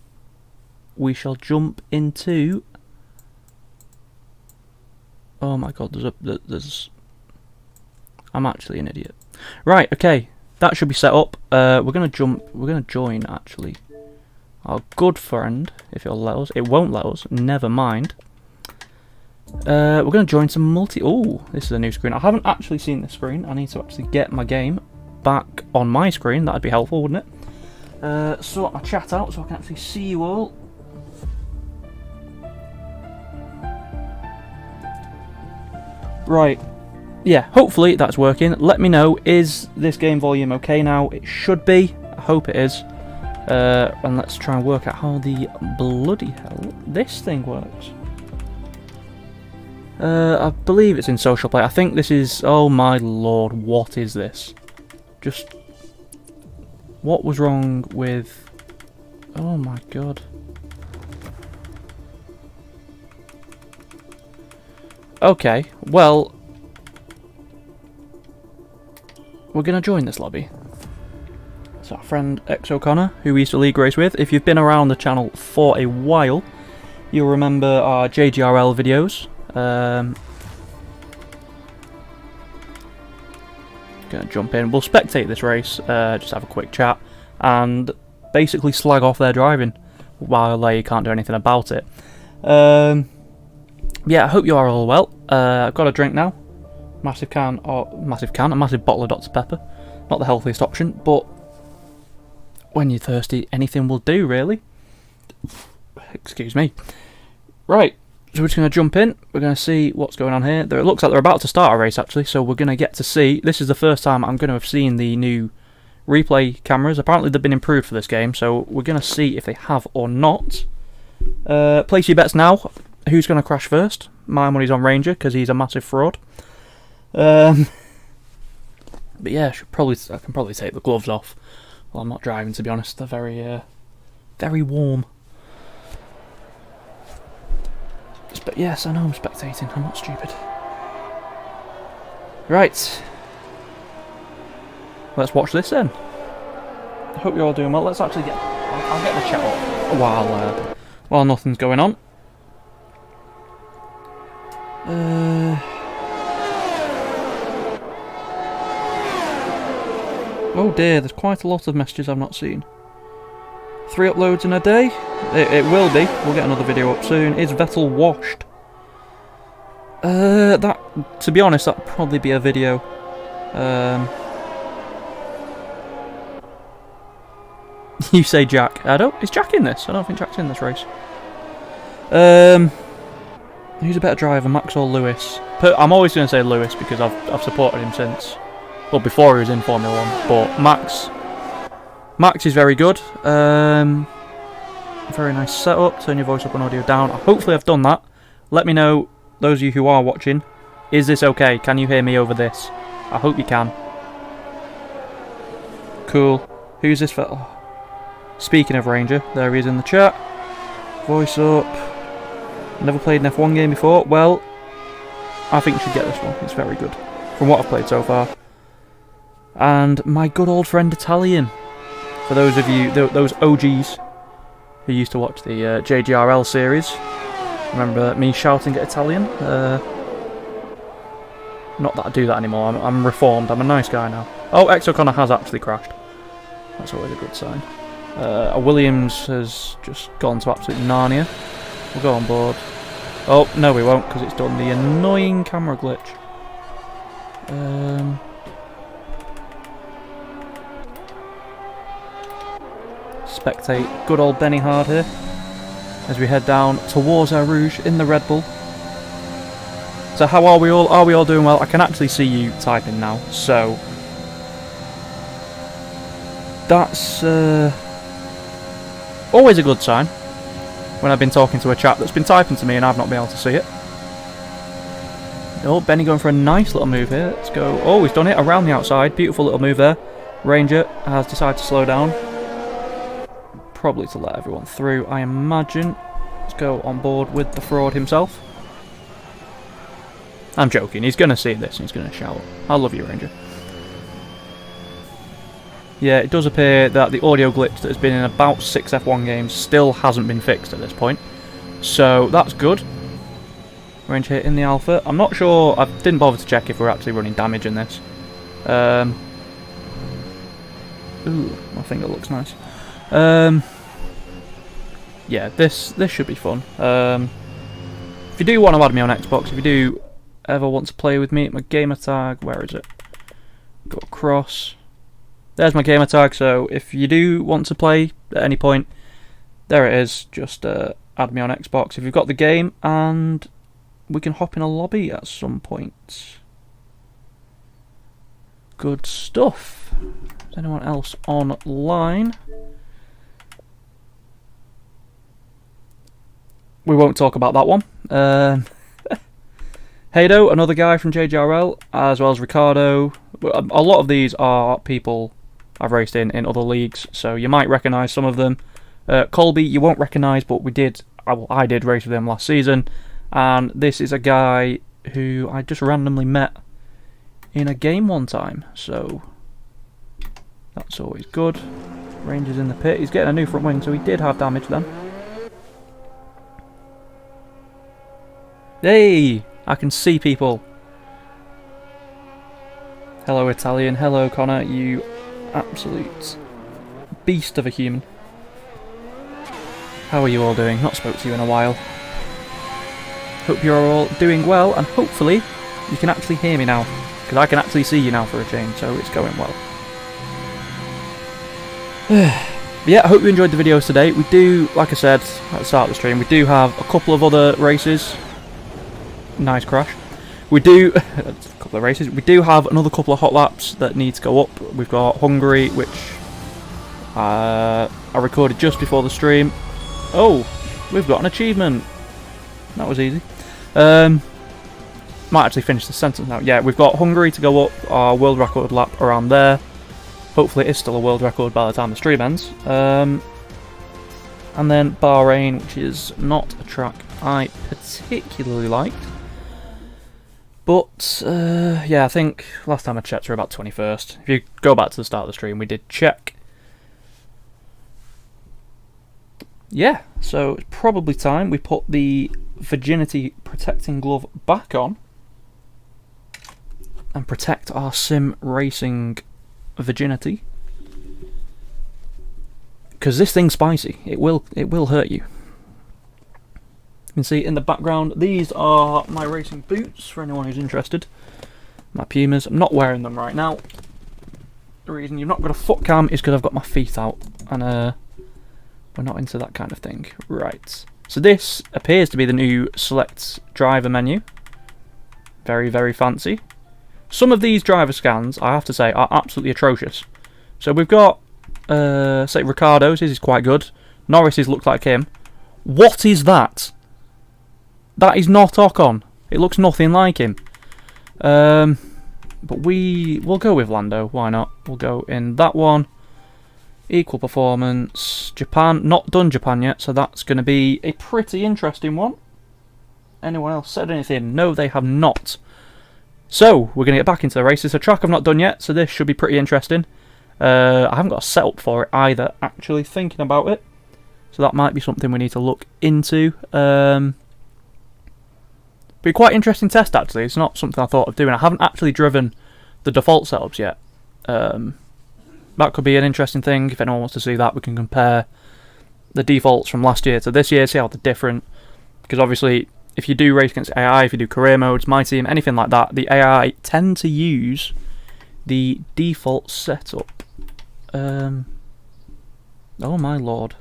we shall jump into. Oh my God! There's. I'm actually an idiot. Right. Okay. That should be set up. We're gonna jump. We're gonna join actually. Our good friend, if it'll let us. It won't let us. Never mind. We're gonna join some multi. Oh, this is a new screen. I haven't actually seen this screen. I need to actually get my game back on my screen. That'd be helpful, wouldn't it? Sort my chat out so I can actually see you all. Right. Yeah, hopefully that's working. Let me know, is this game volume okay now? It should be. I hope it is. And let's try and work out how the bloody hell this thing works. I believe it's in social play. I think this is... Oh my lord, what is this? Just... What was wrong with... Oh my god. Okay, well... We're going to join this lobby. It's our friend X O'Connor, who we used to league race with. If you've been around the channel for a while, you'll remember our JGRL videos. Gonna jump in. We'll spectate this race, just have a quick chat, and basically slag off their driving while they can't do anything about it. Yeah, I hope you are all well. I've got a drink now. A massive bottle of Dr. Pepper. Not the healthiest option, but when you're thirsty, anything will do, really. Excuse me. Right. So we're just going to jump in, we're going to see what's going on here. It looks like they're about to start a race actually, so we're going to get to see. This is the first time I'm going to have seen the new replay cameras. Apparently they've been improved for this game, so we're going to see if they have or not. Place your bets now. Who's going to crash first? My money's on Ranger, because he's a massive fraud. But yeah, I can probably take the gloves off. Well, I'm not driving, to be honest. They're very, very warm. But yes, I know I'm spectating. I'm not stupid. Right. Let's watch this then. I hope you're all doing well. Let's actually get... I'll get the chat up while nothing's going on. Oh dear, there's quite a lot of messages I've not seen. 3 uploads in a day? It will be. We'll get another video up soon. Is Vettel washed? To be honest, that'd probably be a video. You say Jack. Is Jack in this? I don't think Jack's in this race. Who's a better driver, Max or Lewis? I'm always going to say Lewis because I've supported him since... Well, before he was in Formula 1. But Max is very good. Very nice setup. Turn your voice up and audio down. Hopefully I've done that. Let me know, those of you who are watching, is this okay? Can you hear me over this? I hope you can. Cool. Who's this for? Oh. Speaking of Ranger, there he is in the chat. Voice up. Never played an F1 game before. Well, I think you should get this one. It's very good. From what I've played so far. And my good old friend Italian. For those of you, those OGs who used to watch the JGRL series. Remember me shouting at Italian? Not that I do that anymore. I'm reformed. I'm a nice guy now. Oh, X O'Connor has actually crashed. That's always a good sign. Williams has just gone to absolute Narnia. We'll go on board. Oh, no we won't, because it's done the annoying camera glitch. Spectate good old Benny Hard here as we head down towards our Rouge in the Red Bull. So how are we all? Are we all doing well? I can actually see you typing now, so that's always a good sign when I've been talking to a chap that's been typing to me and I've not been able to see it. Oh, Benny going for a nice little move here. Let's go. Oh, he's done it around the outside. Beautiful little move there. Ranger has decided to slow down. Probably to let everyone through, I imagine. Let's go on board with the fraud himself. I'm joking. He's going to see this and he's going to shout. I love you, Ranger. Yeah, it does appear that the audio glitch that has been in about 6 F1 games still hasn't been fixed at this point. So that's good. Range here in the Alpha. I'm not sure, I didn't bother to check if we're actually running damage in this. Ooh, my finger looks nice. Yeah, this should be fun. If you do want to add me on Xbox, if you do ever want to play with me, my gamer tag, where is it? Go across. There's my gamer tag, so if you do want to play at any point, there it is. Just add me on Xbox if you've got the game, and we can hop in a lobby at some point. Good stuff. Is anyone else online? We won't talk about that one. Hado, another guy from JGRL, as well as Ricardo. A lot of these are people I've raced in other leagues, so you might recognise some of them. Colby, you won't recognise, but I did race with him last season. And this is a guy who I just randomly met in a game one time, so that's always good. Ranger's in the pit. He's getting a new front wing, so he did have damage then. Hey! I can see people. Hello, Italian. Hello, Connor. You absolute beast of a human. How are you all doing? Not spoke to you in a while. Hope you're all doing well, and hopefully you can actually hear me now, because I can actually see you now for a change, so it's going well. Yeah, I hope you enjoyed the videos today. We do, like I said at the start of the stream, we do have a couple of other races. Nice crash. We do a couple of races. We do have another couple of hot laps that need to go up. We've got Hungary, which I recorded just before the stream. Oh, we've got an achievement. That was easy. Might actually finish the sentence now. Yeah, we've got Hungary to go up, our world record lap around there. Hopefully it is still a world record by the time the stream ends. And then Bahrain, which is not a track I particularly liked. But, yeah, I think last time I checked we were about 21st. If you go back to the start of the stream, we did check. Yeah, so it's probably time we put the virginity protecting glove back on and protect our sim racing virginity. Because this thing's spicy. It will hurt you. You can see in the background, these are my racing boots for anyone who's interested. My Pumas. I'm not wearing them right now. The reason you've not got a foot cam is because I've got my feet out, and we're not into that kind of thing. Right. So this appears to be the new select driver menu. Very, very fancy. Some of these driver scans, I have to say, are absolutely atrocious. So we've got, say, Ricardo's. His is quite good. Norris's look like him. What is that? That is not Ocon. It looks nothing like him. But we'll go with Lando. Why not? We'll go in that one. Equal performance. Japan, not done Japan yet, so that's going to be a pretty interesting one. Anyone else said anything? No, they have not. So, we're going to get back into the race. It's a track I've not done yet, so this should be pretty interesting. I haven't got a setup for it either, actually, thinking about it. So that might be something we need to look into. Be quite interesting test, actually. It's not something I thought of doing. I haven't actually driven the default setups yet. That could be an interesting thing. If anyone wants to see that, we can compare the defaults from last year to this year, see how they're different. Because obviously, if you do race against AI, if you do career modes, my team, anything like that, the AI tend to use the default setup. Oh my lord.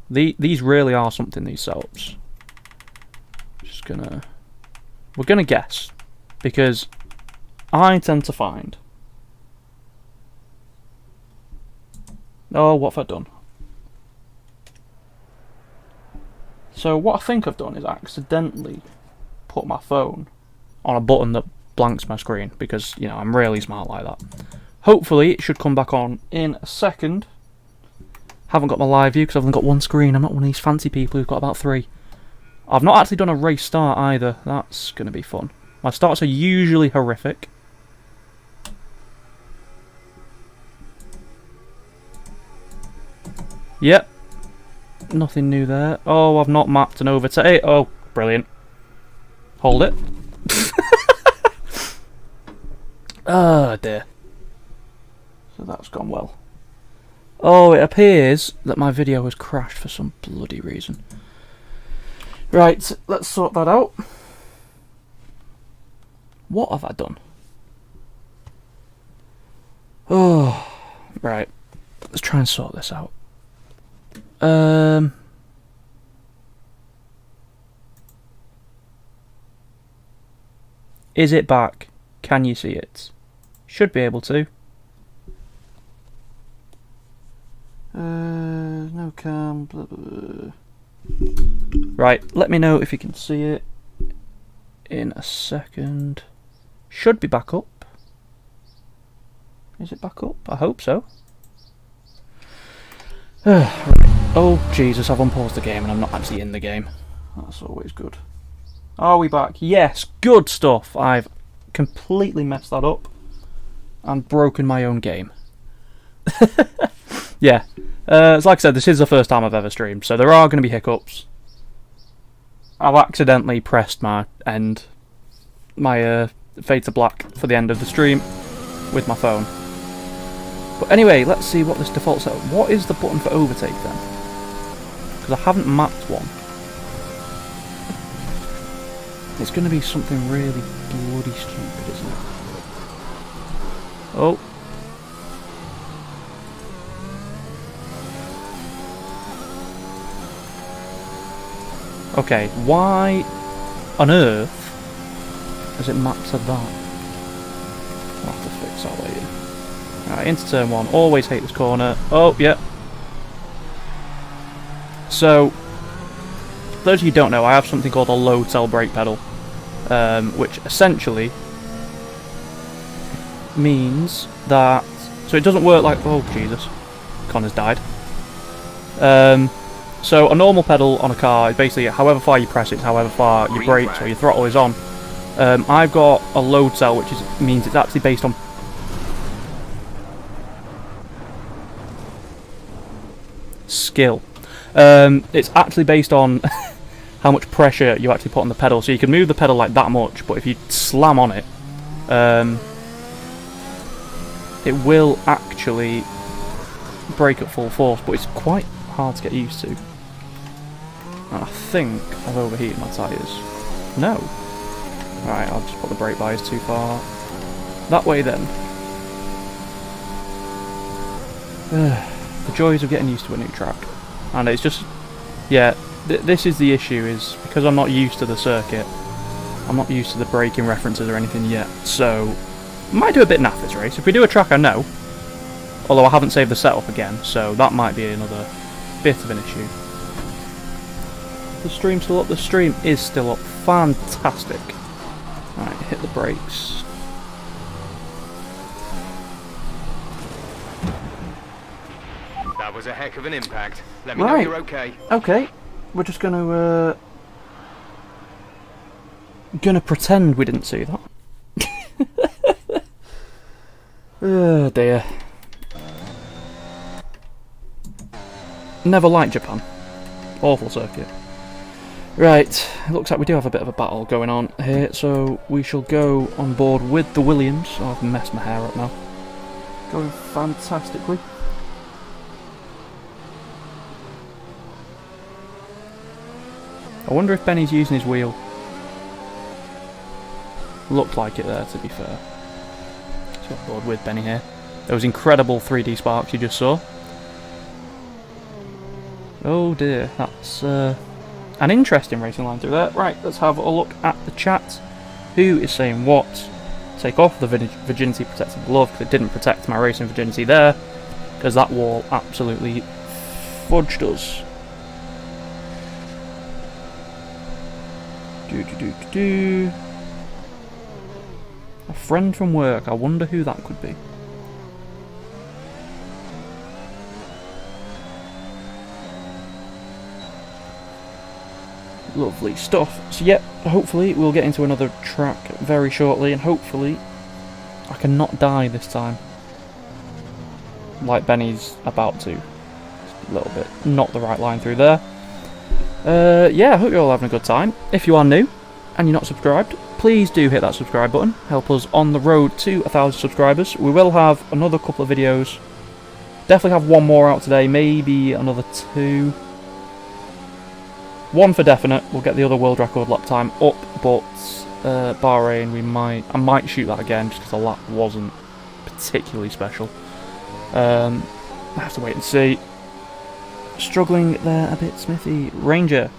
These really are something, these setups. We're gonna guess. Because I tend to find... Oh, what have I done? So what I think I've done is accidentally put my phone on a button that blanks my screen, because, you know, I'm really smart like that. Hopefully it should come back on in a second. Haven't got my live view because I've only got one screen. I'm not one of these fancy people who've got about 3. I've not actually done a race start either. That's going to be fun. My starts are usually horrific. Yep. Nothing new there. Oh, I've not mapped an overtake. Oh, brilliant. Hold it. Oh dear. So that's gone well. Oh, it appears that my video has crashed for some bloody reason. Right, let's sort that out. What have I done? Oh, right. Let's try and sort this out. Is it back? Can you see it? Should be able to. No cam. Blah, blah, blah. Right, let me know if you can see it in a second. Should be back up. Is it back up? I hope so. Oh Jesus, I've unpaused the game and I'm not actually in the game. That's always good. Are we back? Yes, good stuff. I've completely messed that up and broken my own game. Yeah, it's like I said, this is the first time I've ever streamed, so there are going to be hiccups. I've accidentally pressed my fade to black for the end of the stream with my phone. But anyway, let's see what this default setup. What is the button for overtake then? Because I haven't mapped one. It's going to be something really bloody stupid, isn't it? Oh. Okay, why on earth has it mapped to that? I'll have to fix that later. Alright, into turn 1. Always hate this corner. Oh, yeah. So, for those of you who don't know, I have something called a load cell brake pedal, which essentially means that... So it doesn't work like... Oh, Jesus. Connor's died. So a normal pedal on a car is basically however far you press it, however far your brakes or your throttle is on. I've got a load cell, which means it's actually based on... skill. It's actually based on how much pressure you actually put on the pedal. So you can move the pedal like that much, but if you slam on it, it will actually brake at full force, but it's quite hard to get used to. And I think I've overheated my tyres. No. Alright, I'll just put the brake bias too far. That way then. The joys of getting used to a new track. And it's just... Yeah, this is the issue, is because I'm not used to the circuit. I'm not used to the braking references or anything yet. So, I might do a bit naff this race. If we do a track I know, although I haven't saved the setup again, so that might be another bit of an issue. The stream's still up? The stream is still up. Fantastic. Alright, hit the brakes. That was a heck of an impact. Let me know Right. you're okay. Okay, we're just gonna pretend we didn't see that. Oh dear. Never liked Japan. Awful circuit. Right, it looks like we do have a bit of a battle going on here, so we shall go on board with the Williams. Oh, I've messed my hair up now. Going fantastically. I wonder if Benny's using his wheel. Looked like it there, to be fair. Let's go on board with Benny here. Those incredible 3D sparks you just saw. Oh dear, that's an interesting racing line through there. Right, let's have a look at the chat. Who is saying what? Take off the virginity protecting glove, because it didn't protect my racing virginity there, because that wall absolutely fudged us. A friend from work, I wonder who that could be. Lovely stuff. So yep, hopefully we'll get into another track very shortly, and hopefully I can not die this time. Like Benny's about to. Just a little bit. Not the right line through there. Yeah, I hope you're all having a good time. If you are new and you're not subscribed, please do hit that subscribe button. Help us on the road to 1,000 subscribers. We will have another couple of videos. Definitely have one more out today, maybe another 2. One for definite. We'll get the other world record lap time up, but Bahrain, I might shoot that again just because the lap wasn't particularly special. I have to wait and see. Struggling there a bit, Smithy. Ranger.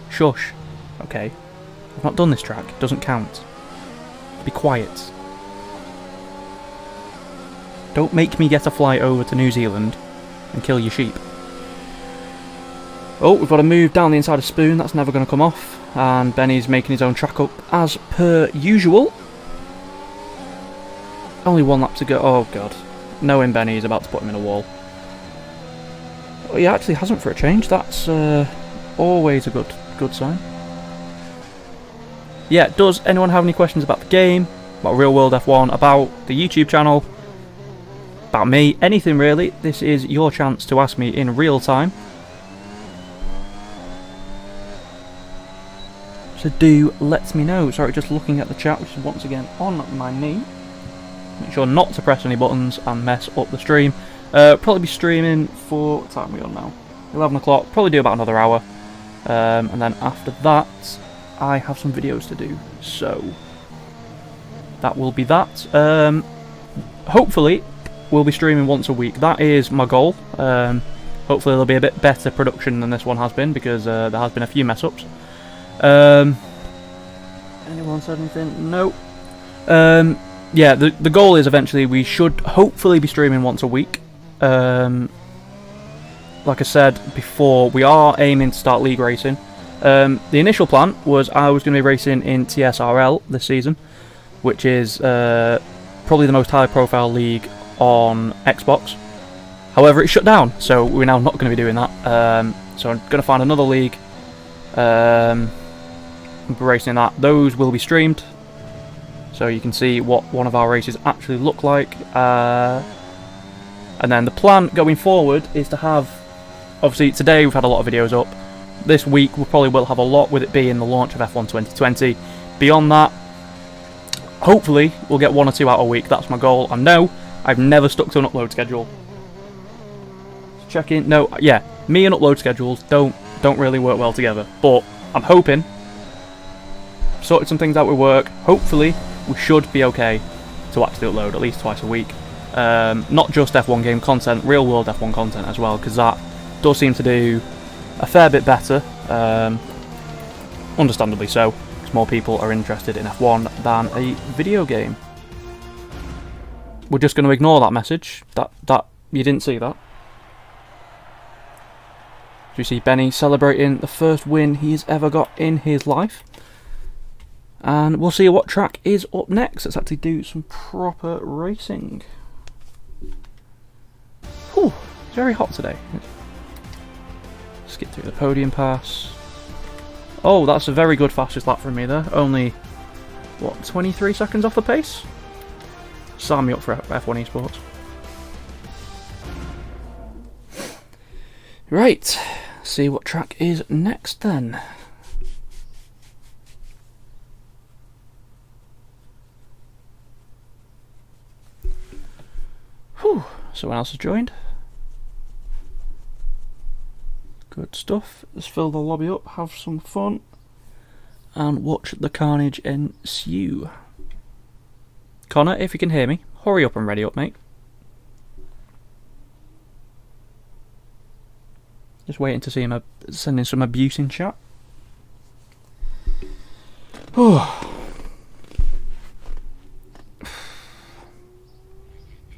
Shush. Okay. I've not done this track. It doesn't count. Be quiet. Don't make me get a flight over to New Zealand and kill your sheep. Oh, we've got to move down the inside of Spoon. That's never going to come off. And Benny's making his own track up as per usual. Only one lap to go. Oh, God. Knowing Benny is about to put him in a wall. Oh, he actually hasn't for a change. That's always a good sign. Yeah, does anyone have any questions about the game, about Real World F1, about the YouTube channel, about me, anything really? This is your chance to ask me in real time. So do let me know. Sorry, just looking at the chat, which is once again on my knee. Make sure not to press any buttons and mess up the stream. Probably be streaming for, what time are we on now? 11 o'clock, probably do about another hour. And then after that, I have some videos to do. So, that will be that. Hopefully, we'll be streaming once a week. That is my goal. Hopefully there'll be a bit better production than this one has been, because there has been a few mess-ups. Anyone said anything? No. Yeah, the goal is eventually we should hopefully be streaming once a week. Like I said before, we are aiming to start league racing. The initial plan was I was going to be racing in TSRL this season, which is probably the most high-profile league on Xbox. However, it's shut down, so we're now not going to be doing that. So I'm going to find another league. I'll be racing in that. Those will be streamed, so you can see what one of our races actually look like. And then the plan going forward is to have, obviously today we've had a lot of videos up. This week we probably will have a lot, with it being the launch of F1 2020. Beyond that, hopefully we'll get 1 or 2 out a week. That's my goal. I know I've never stuck to an upload schedule. Check in. No, yeah, me and upload schedules don't really work well together. But I'm hoping, sorted some things out with work. Hopefully we should be okay to actually upload at least twice a week. Not just F1 game content, real world F1 content as well, because that does seem to do a fair bit better. Understandably so, because more people are interested in F1 than a video game. We're just going to ignore that message. That you didn't see that. Do you see Benny celebrating the first win he's ever got in his life? And we'll see what track is up next. Let's actually do some proper racing. Whew, very hot today. Skip through the podium pass. Oh, that's a very good fastest lap from me there. Only, what, 23 seconds off the pace? Sign me up for F1 Esports. Right, see what track is next then. Whew, someone else has joined. Good stuff. Let's fill the lobby up, have some fun, and watch the carnage ensue. Connor, if you can hear me, hurry up and ready up, mate. Just waiting to see him sending some abuse in chat. Oh.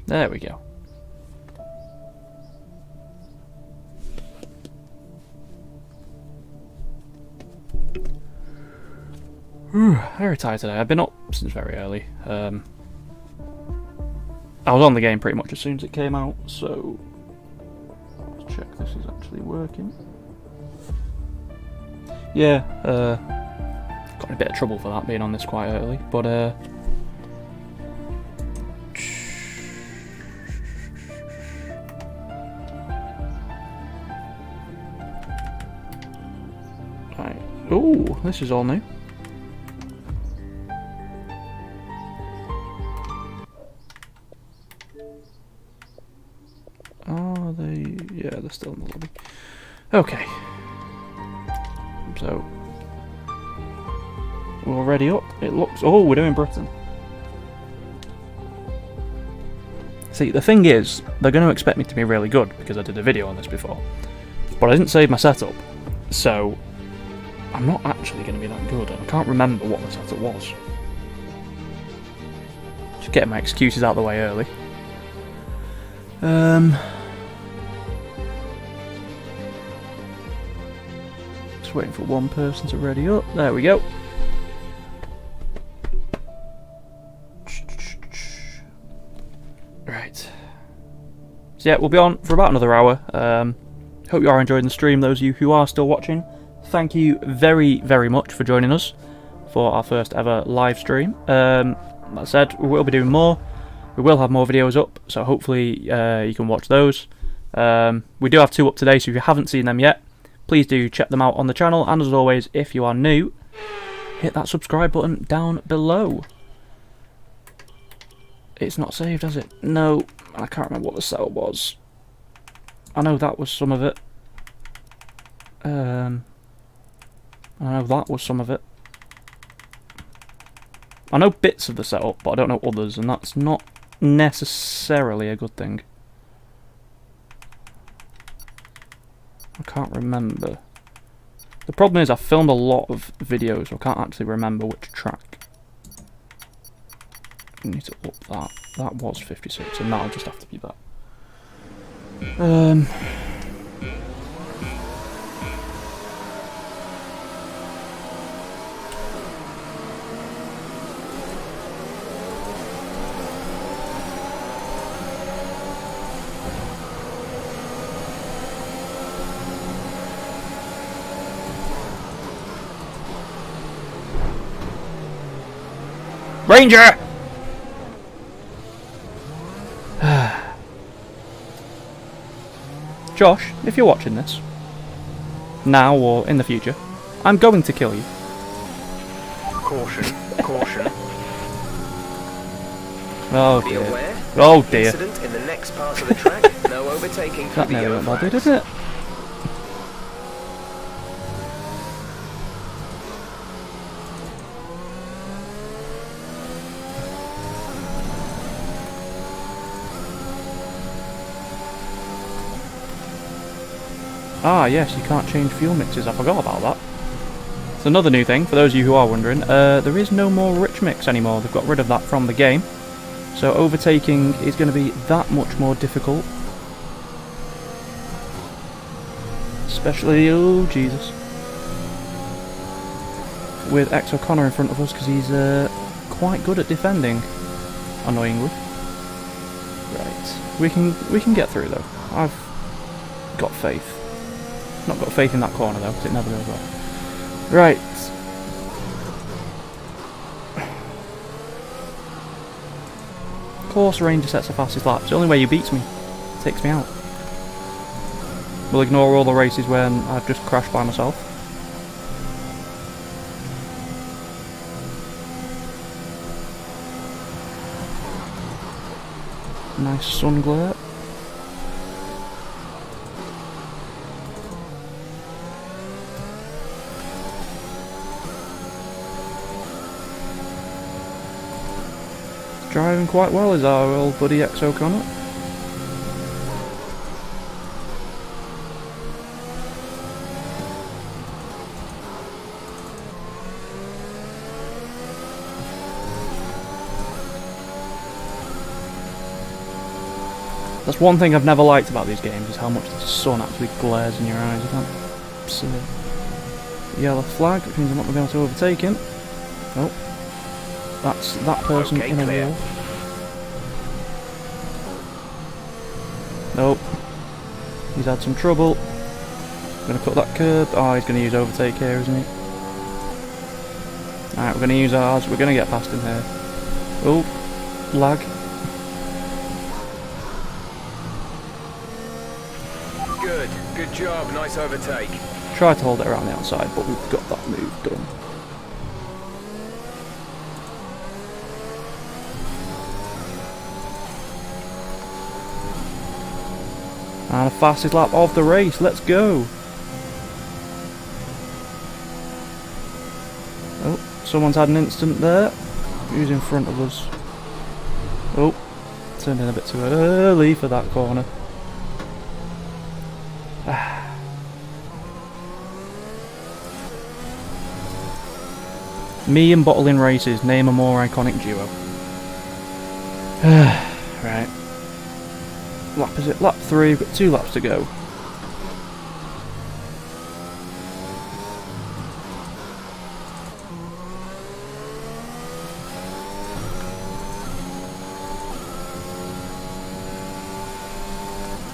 There we go. Very tired today. I've been up since very early. I was on the game pretty much as soon as it came out, so let's check this is actually working. Yeah, got in a bit of trouble for that, being on this quite early, but right. Ooh, this is all new. Are they? Yeah, they're still in the lobby. Okay. So we're already up. It looks. Oh, we're doing Britain. See, the thing is, they're going to expect me to be really good because I did a video on this before, but I didn't save my setup, so I'm not actually going to be that good. And I can't remember what the setup was. Just getting my excuses out of the way early. Just waiting for one person to ready up. There we go. Right. So yeah, we'll be on for about another hour. Hope you are enjoying the stream. Those of you who are still watching, thank you very, very much for joining us for our first ever live stream. Like I said, we will be doing more. We will have more videos up, so hopefully you can watch those. We do have 2 up today, so if you haven't seen them yet, please do check them out on the channel. And as always, if you are new, hit that subscribe button down below. It's not saved, has it? No, I can't remember what the setup was. I know that was some of it. I know that was some of it. I know bits of the setup, but I don't know others, and that's not necessarily a good thing. I can't remember. The problem is I filmed a lot of videos, so I can't actually remember which track. I need to up that. That was 56, and that'll just have to be that. Ranger! Josh, if you're watching this, now or in the future, I'm going to kill you. Caution, caution. Oh Be dear. aware. Oh dear. Incident in the next part of the track. No overtaking through That the nearly yellow went well, flags. didn't it? Ah yes, you can't change fuel mixes, I forgot about that. It's another new thing, for those of you who are wondering, there is no more rich mix anymore, they've got rid of that from the game. So overtaking is going to be that much more difficult. Especially, oh Jesus, with X O'Connor in front of us because he's quite good at defending, annoyingly. Right, we can get through though. got faith. Not got faith in that corner though, because it never goes well. Right. Of course Ranger sets the fastest laps. The only way he beats me. Takes me out. We'll ignore all the races when I've just crashed by myself. Nice sun glare. Driving quite well is our old buddy X O'Connor. That's one thing I've never liked about these games, is how much the sun actually glares in your eyes. You can't see the yellow flag, which means I'm not going to be able to overtake him. Oh, that's that person in a wall. Nope. He's had some trouble. Going to cut that curb. Oh, he's going to use overtake here, isn't he? Alright, we're going to use ours. We're going to get past him here. Oh, lag. Good job, nice overtake. Tried to hold it around the outside, but we've got that move done. And the fastest lap of the race, let's go! Oh, someone's had an incident there. Who's in front of us? Oh, turned in a bit too early for that corner. Me and bottling races, name a more iconic duo. Right. Lap is it? Lap 3, we've got 2 laps to go.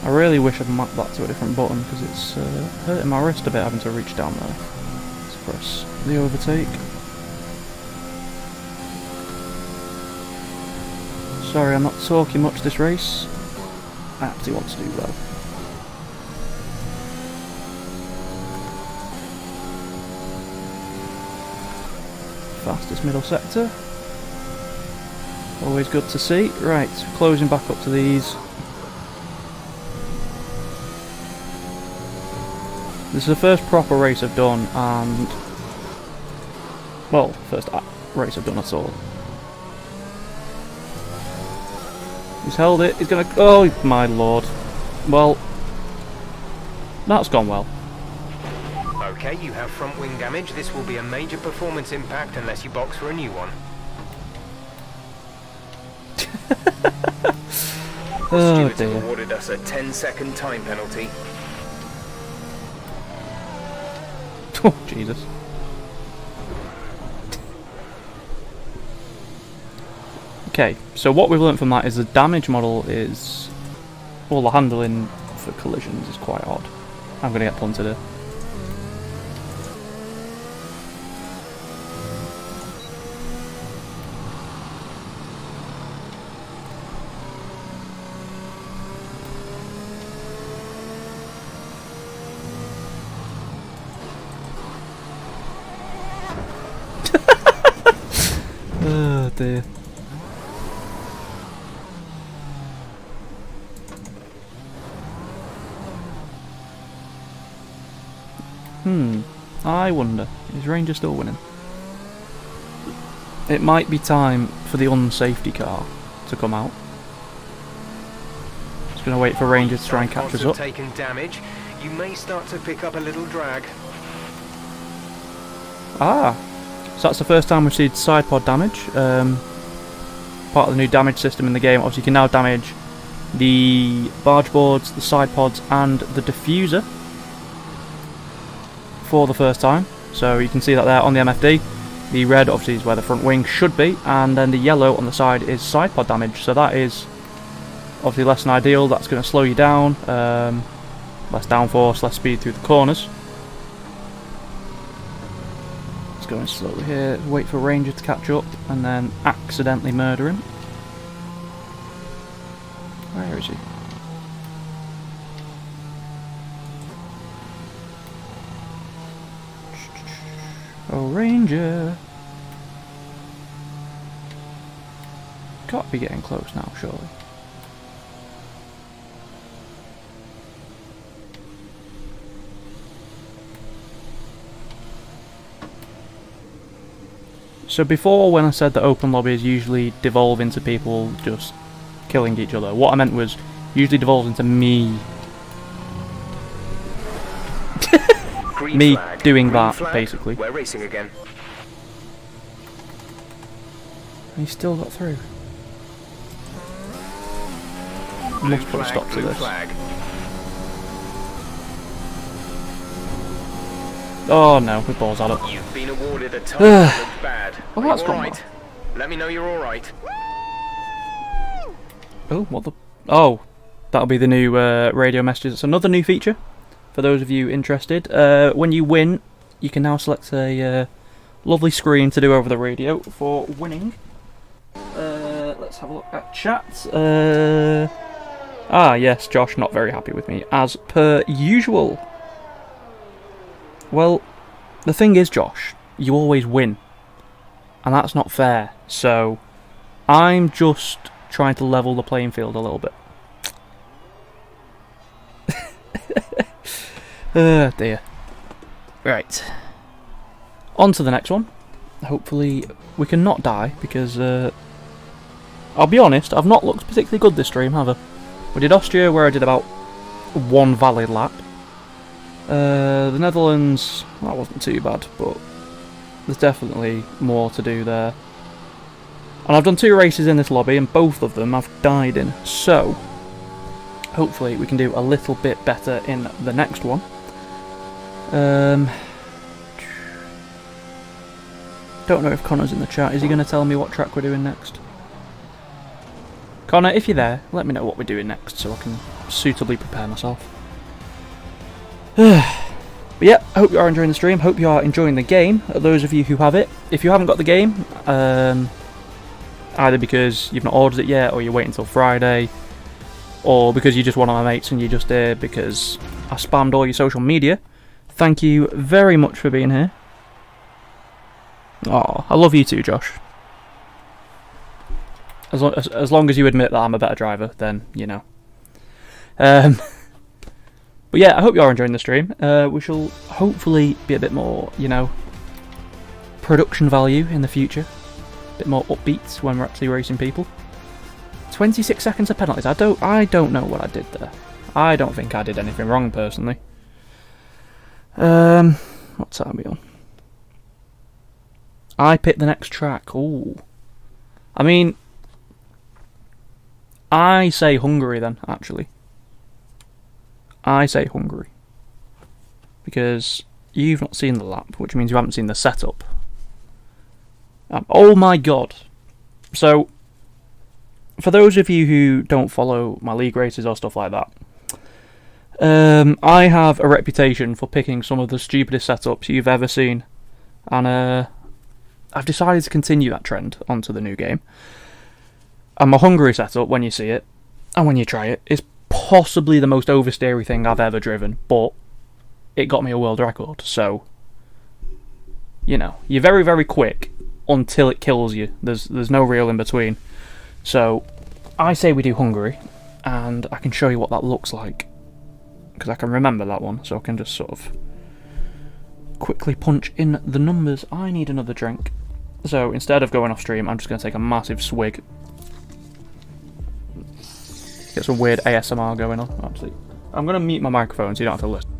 I really wish I'd mapped that to a different button, because it's hurting my wrist a bit having to reach down there. Let's press the overtake. Sorry, I'm not talking much this race. I actually want to do well. Fastest middle sector. Always good to see. Right, closing back up to these. This is the first proper race I've done, and... well, first race I've done at all. He's held it, he's gonna... oh my lord. Well, that's gone well. Okay, you have front wing damage. This will be a major performance impact unless you box for a new one. Oh Stewards dear. have awarded us a 10-second time penalty. Oh, Jesus. Okay, so what we've learnt from that is the damage model is... well, the handling for collisions is quite odd. I'm going to get punted here. Oh dear. I wonder, is Ranger still winning? It might be time for the unsafety car to come out. Just going to wait for Ranger to try and catch us up. Taken damage. You may start to pick up a little drag. Ah, so that's the first time we've seen side pod damage. Part of the new damage system in the game. Obviously you can now damage the barge boards, the side pods and the diffuser for the first time. So you can see that there on the MFD. The red obviously is where the front wing should be, and then the yellow on the side is side pod damage. So that is obviously less than ideal. That's going to slow you down. Less downforce, less speed through the corners. Let's go in slowly here, wait for Ranger to catch up, and then accidentally murder him. Where is he? Oh, Ranger! Got to be getting close now, surely. So before, when I said that open lobbies usually devolve into people just killing each other, what I meant was usually devolves into me doing that, basically. We're racing again. And he still got through. Must put a stop to this. Oh no, we balls at it. You've been awarded a time that looks bad. Well, that's gone right. Let me know you're alright. Oh, what the... Oh, that'll be the new radio messages. It's another new feature for those of you interested. When you win, you can now select a lovely screen to do over the radio for winning. Let's have a look at chat. Yes, Josh, not very happy with me, as per usual. Well, the thing is, Josh, you always win. And that's not fair. So, I'm just trying to level the playing field a little bit. Oh dear. Right. On to the next one. Hopefully we can not die, because I'll be honest, I've not looked particularly good this stream, have I? We did Austria, where I did about one valid lap. The Netherlands, that wasn't too bad, but there's definitely more to do there. And I've done 2 races in this lobby, and both of them I've died in, so hopefully we can do a little bit better in the next one. Don't know if Connor's in the chat. Is he going to tell me what track we're doing next? Connor, if you're there, let me know what we're doing next so I can suitably prepare myself. But yeah, I hope you are enjoying the stream. Hope you are enjoying the game. Those of you who have it, if you haven't got the game, either because you've not ordered it yet, or you're waiting until Friday, or because you're just one of my mates and you're just here because I spammed all your social media, thank you very much for being here. Oh, I love you too, Josh. As long as you admit that I'm a better driver, then you know. But yeah, I hope you are enjoying the stream. We shall hopefully be a bit more, you know, production value in the future. A bit more upbeat when we're actually racing people. 26 seconds of penalties. I don't know what I did there. I don't think I did anything wrong personally. What time are we on? I picked the next track. Ooh. I mean, I say Hungary then, actually. I say Hungary. Because you've not seen the lap, which means you haven't seen the setup. Oh my god. So, for those of you who don't follow my league races or stuff like that, I have a reputation for picking some of the stupidest setups you've ever seen. And I've decided to continue that trend onto the new game. And my Hungary setup, when you see it, and when you try it, is possibly the most oversteery thing I've ever driven, but it got me a world record, so, you know, you're very, very quick until it kills you. There's no real in between. So, I say we do Hungary, and I can show you what that looks like, because I can remember that one, so I can just sort of quickly punch in the numbers. I need another drink. So, instead of going off stream, I'm just going to take a massive swig. Get some weird ASMR going on, actually. I'm going to mute my microphone so you don't have to listen.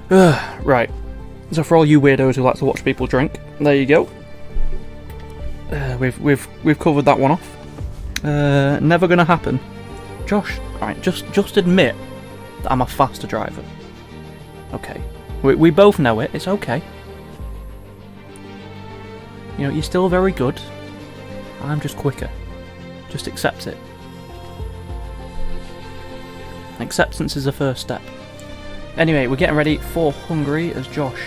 Right. So for all you weirdos who like to watch people drink, there you go. We've covered that one off. Never gonna happen. Josh, right? Just admit that I'm a faster driver. Okay. We both know it. It's okay. You know, you're still very good. I'm just quicker. Just accept it. Acceptance is the first step. Anyway, we're getting ready for Hungary as Josh.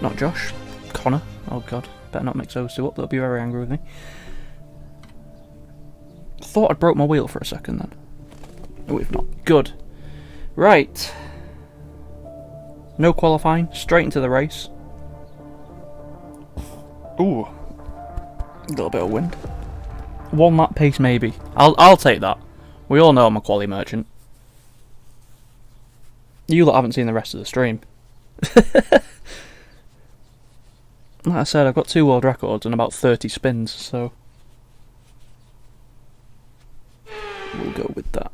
Not Josh. Connor. Oh god. Better not mix those two up. They'll be very angry with me. Thought I'd broke my wheel for a second then. No, we've not. Good. Right. No qualifying. Straight into the race. Ooh. A little bit of wind. 1 lap pace maybe. I'll take that. We all know I'm a quali merchant. You lot haven't seen the rest of the stream. Like I said, I've got 2 world records and about 30 spins, so we'll go with that.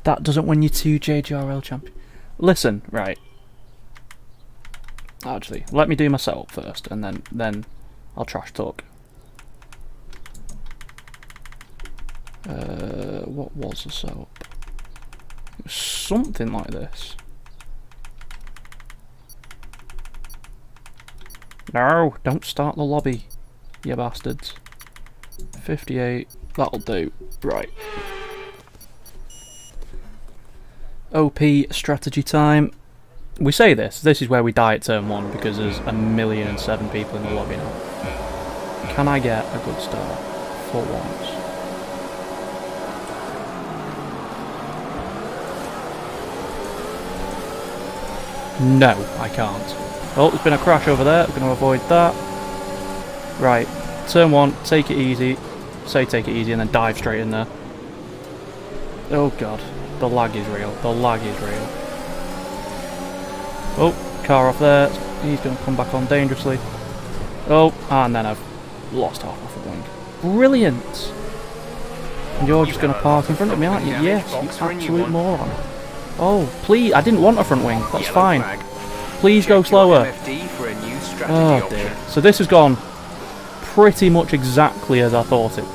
That doesn't win you 2 JGRL champion. Listen, right. Actually, let me do my setup first, and then I'll trash talk. What was the setup? It was something like this. No, don't start the lobby, you bastards. 58, that'll do. Right. OP strategy time. We say this is where we die at turn 1 because there's 1,000,007 people in the lobby now. Can I get a good start for once? No, I can't. Oh, there's been a crash over there. We're going to avoid that. Right, turn 1, take it easy. Say take it easy and then dive straight in there. Oh god, the lag is real. The lag is real. Oh, car off there. He's going to come back on dangerously. Oh, and then I've lost half off the wing. Brilliant! And you're just going to park in front of me, aren't you? Yes, you absolute moron. Oh, please, I didn't want a front wing. That's fine. Please go slower. Oh dear. So this has gone pretty much exactly as I thought it would.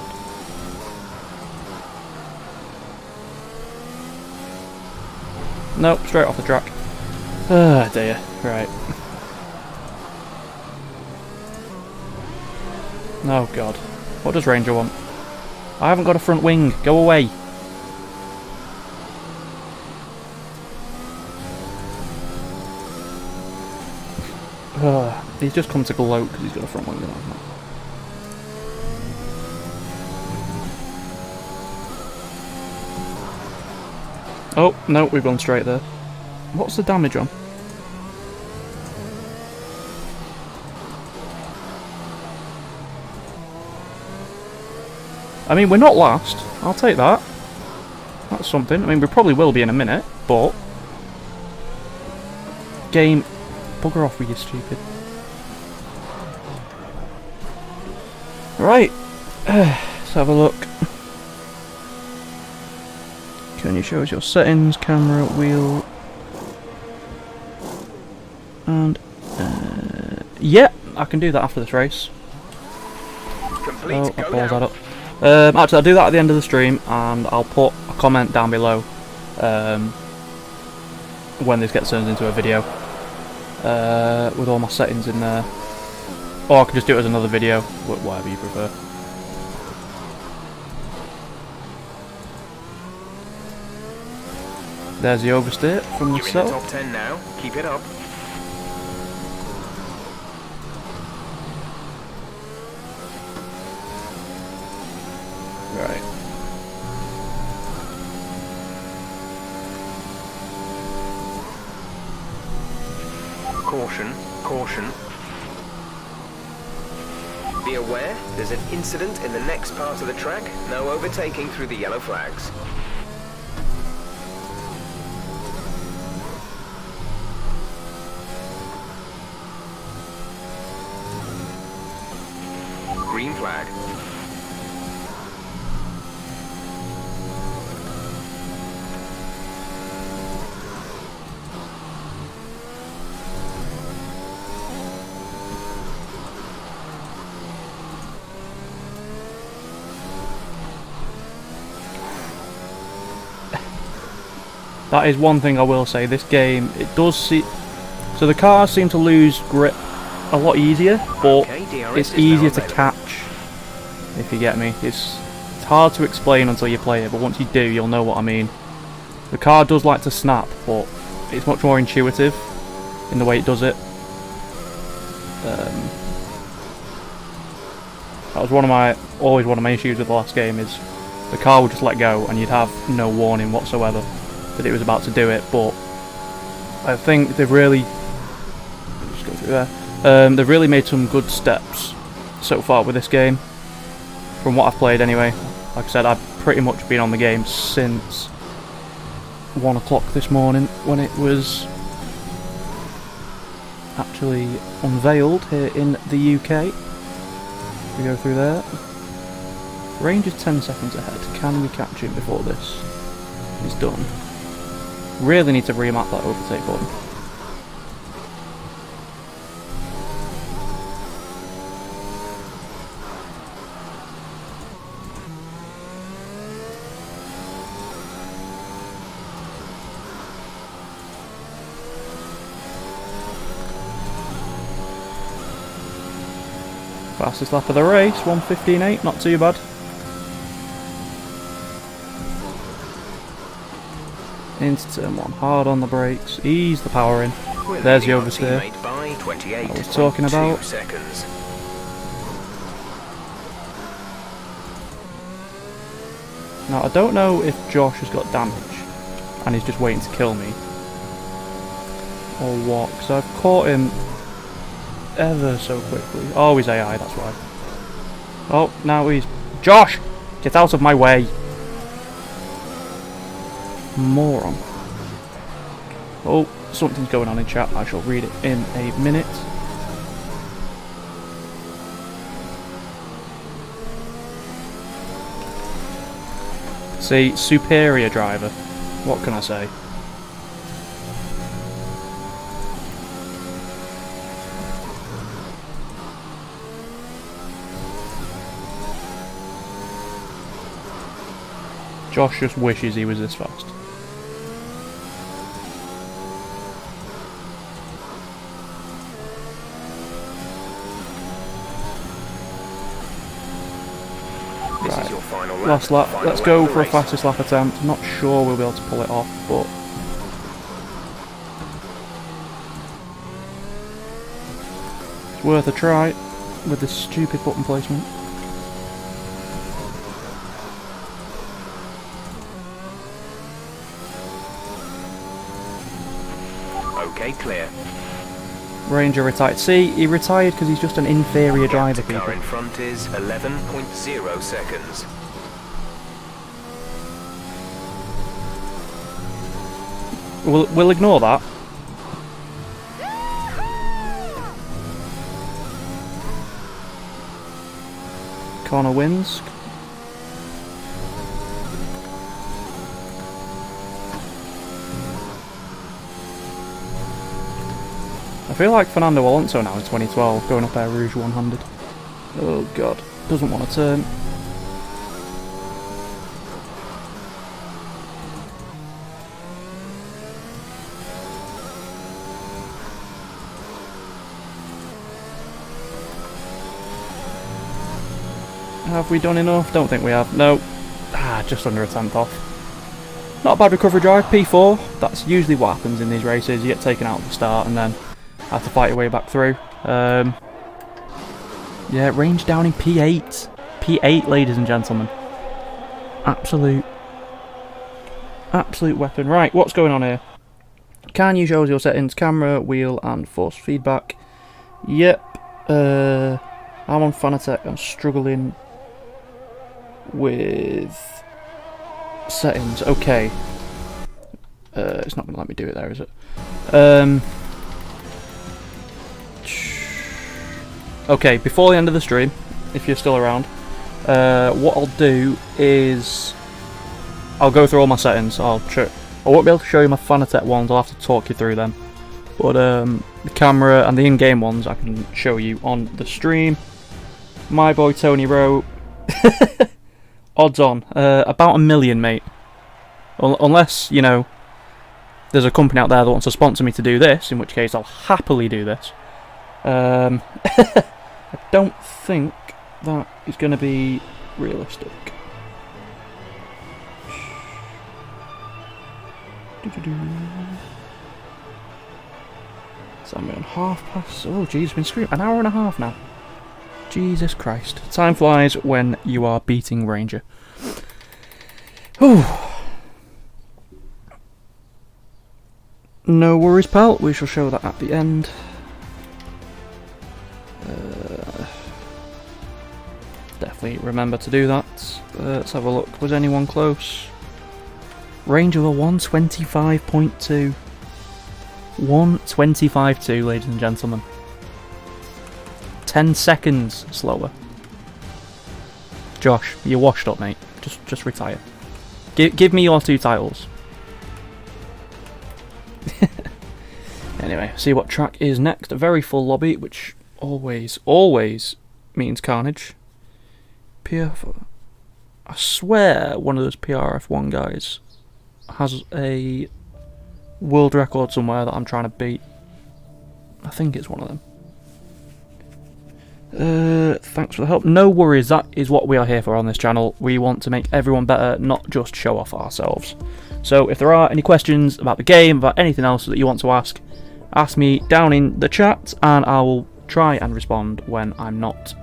Nope, straight off the track. Oh dear. Right. Oh god. What does Ranger want? I haven't got a front wing. Go away. He's just come to gloat because he's got a front wing. Oh, no, we've gone straight there. What's the damage on? I mean, we're not last. I'll take that. That's something. I mean, we probably will be in a minute, but... Game... Bugger off with you, stupid. Right. Let's have a look. Can you show us your settings, camera, wheel... And... yeah, I can do that after this race. Complete. Oh, I balls that up. Actually, I'll do that at the end of the stream, and I'll put a comment down below when this gets turned into a video with all my settings in there. Or I can just do it as another video, whatever you prefer. There's the oversteer from the You're in the top 10 now. Keep it up. Right. Caution, caution. Be aware, there's an incident in the next part of the track. No overtaking through the yellow flags. Green flag. That is one thing I will say. This game, it does see. So the cars seem to lose grip a lot easier, but it's easier to catch. If you get me, it's hard to explain until you play it, but once you do, you'll know what I mean. The car does like to snap, but it's much more intuitive in the way it does it. That was always one of my issues with the last game, is the car would just let go and you'd have no warning whatsoever that it was about to do it. But I think they've really just go through there. They've really made some good steps so far with this game, from what I've played anyway. Like I said, I've pretty much been on the game since 1 o'clock this morning when it was actually unveiled here in the UK. We go through there. Range is 10 seconds ahead. Can we catch him before this is done? Really need to remap that overtake button. Fastest lap of the race, 1:15.8, not too bad. Into turn 1, hard on the brakes, ease the power in. There's the oversteer I was talking about. Now I don't know if Josh has got damage and he's just waiting to kill me, or what, because I've caught him ever so quickly. Oh, he's AI, that's why. Oh, now he's... Josh! Get out of my way! Moron. Oh, something's going on in chat. I shall read it in a minute. See, superior driver. What can I say? Josh just wishes he was this fast. Right. Last lap. Let's go for a fastest lap attempt. I'm not sure we'll be able to pull it off, but it's worth a try with this stupid button placement. Okay, clear. Ranger retired. See, he retired because he's just an inferior driver, people. Car in front is 11.0 seconds. We'll ignore that. Corner wins. I feel like Fernando Alonso now in 2012, going up Air Rouge 100. Oh god, doesn't want to turn. Have we done enough? Don't think we have. No. Just under a tenth off. Not a bad recovery drive, P4. That's usually what happens in these races. You get taken out at the start and then have to fight your way back through. Yeah, range down in P8. P8, ladies and gentlemen. Absolute weapon. Right, what's going on here? Can you show us your settings? Camera, wheel, and force feedback. Yep. I'm on Fanatec. I'm struggling with settings. Okay. It's not going to let me do it there, is it? Okay, before the end of the stream, if you're still around, what I'll do is I'll go through all my settings. I won't be able to show you my Fanatec ones. I'll have to talk you through them. But the camera and the in-game ones I can show you on the stream. My boy Tony Rowe, odds on about 1 million, mate. Unless, you know, there's a company out there that wants to sponsor me to do this, in which case I'll happily do this. I don't think that is going to be realistic. So I'm going 1/2 past. Oh, jeez, it's been screaming. An hour and a half now. Jesus Christ. Time flies when you are beating Ranger. Whew. No worries, pal. We shall show that at the end. Definitely remember to do that. Let's have a look. Was anyone close? Range of a 125.2. 125.2, ladies and gentlemen. 10 seconds slower. Josh, you're washed up, mate. Just retire. Give me your 2 titles. Anyway, see what track is next. A very full lobby, which always means carnage. I swear one of those PRF1 guys has a world record somewhere that I'm trying to beat. I think it's one of them. Thanks for the help. No worries, that is what we are here for on this channel. We want to make everyone better, not just show off ourselves. So if there are any questions about the game, about anything else that you want to ask me down in the chat, and I will try and respond when I'm not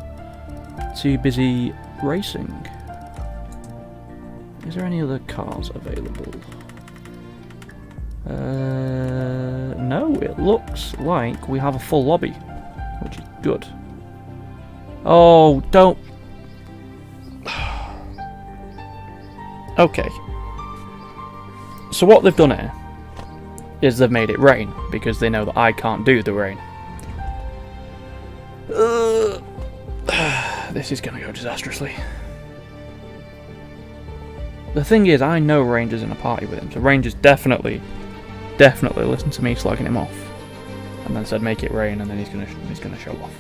too busy racing. Is there any other cars available? No, it looks like we have a full lobby, which is good. Oh, don't... Okay. So what they've done here is they've made it rain, because they know that I can't do the rain. This is going to go disastrously. The thing is, I know Ranger's in a party with him, so Ranger's definitely listened to me slagging him off, and then said make it rain, and then he's gonna show off.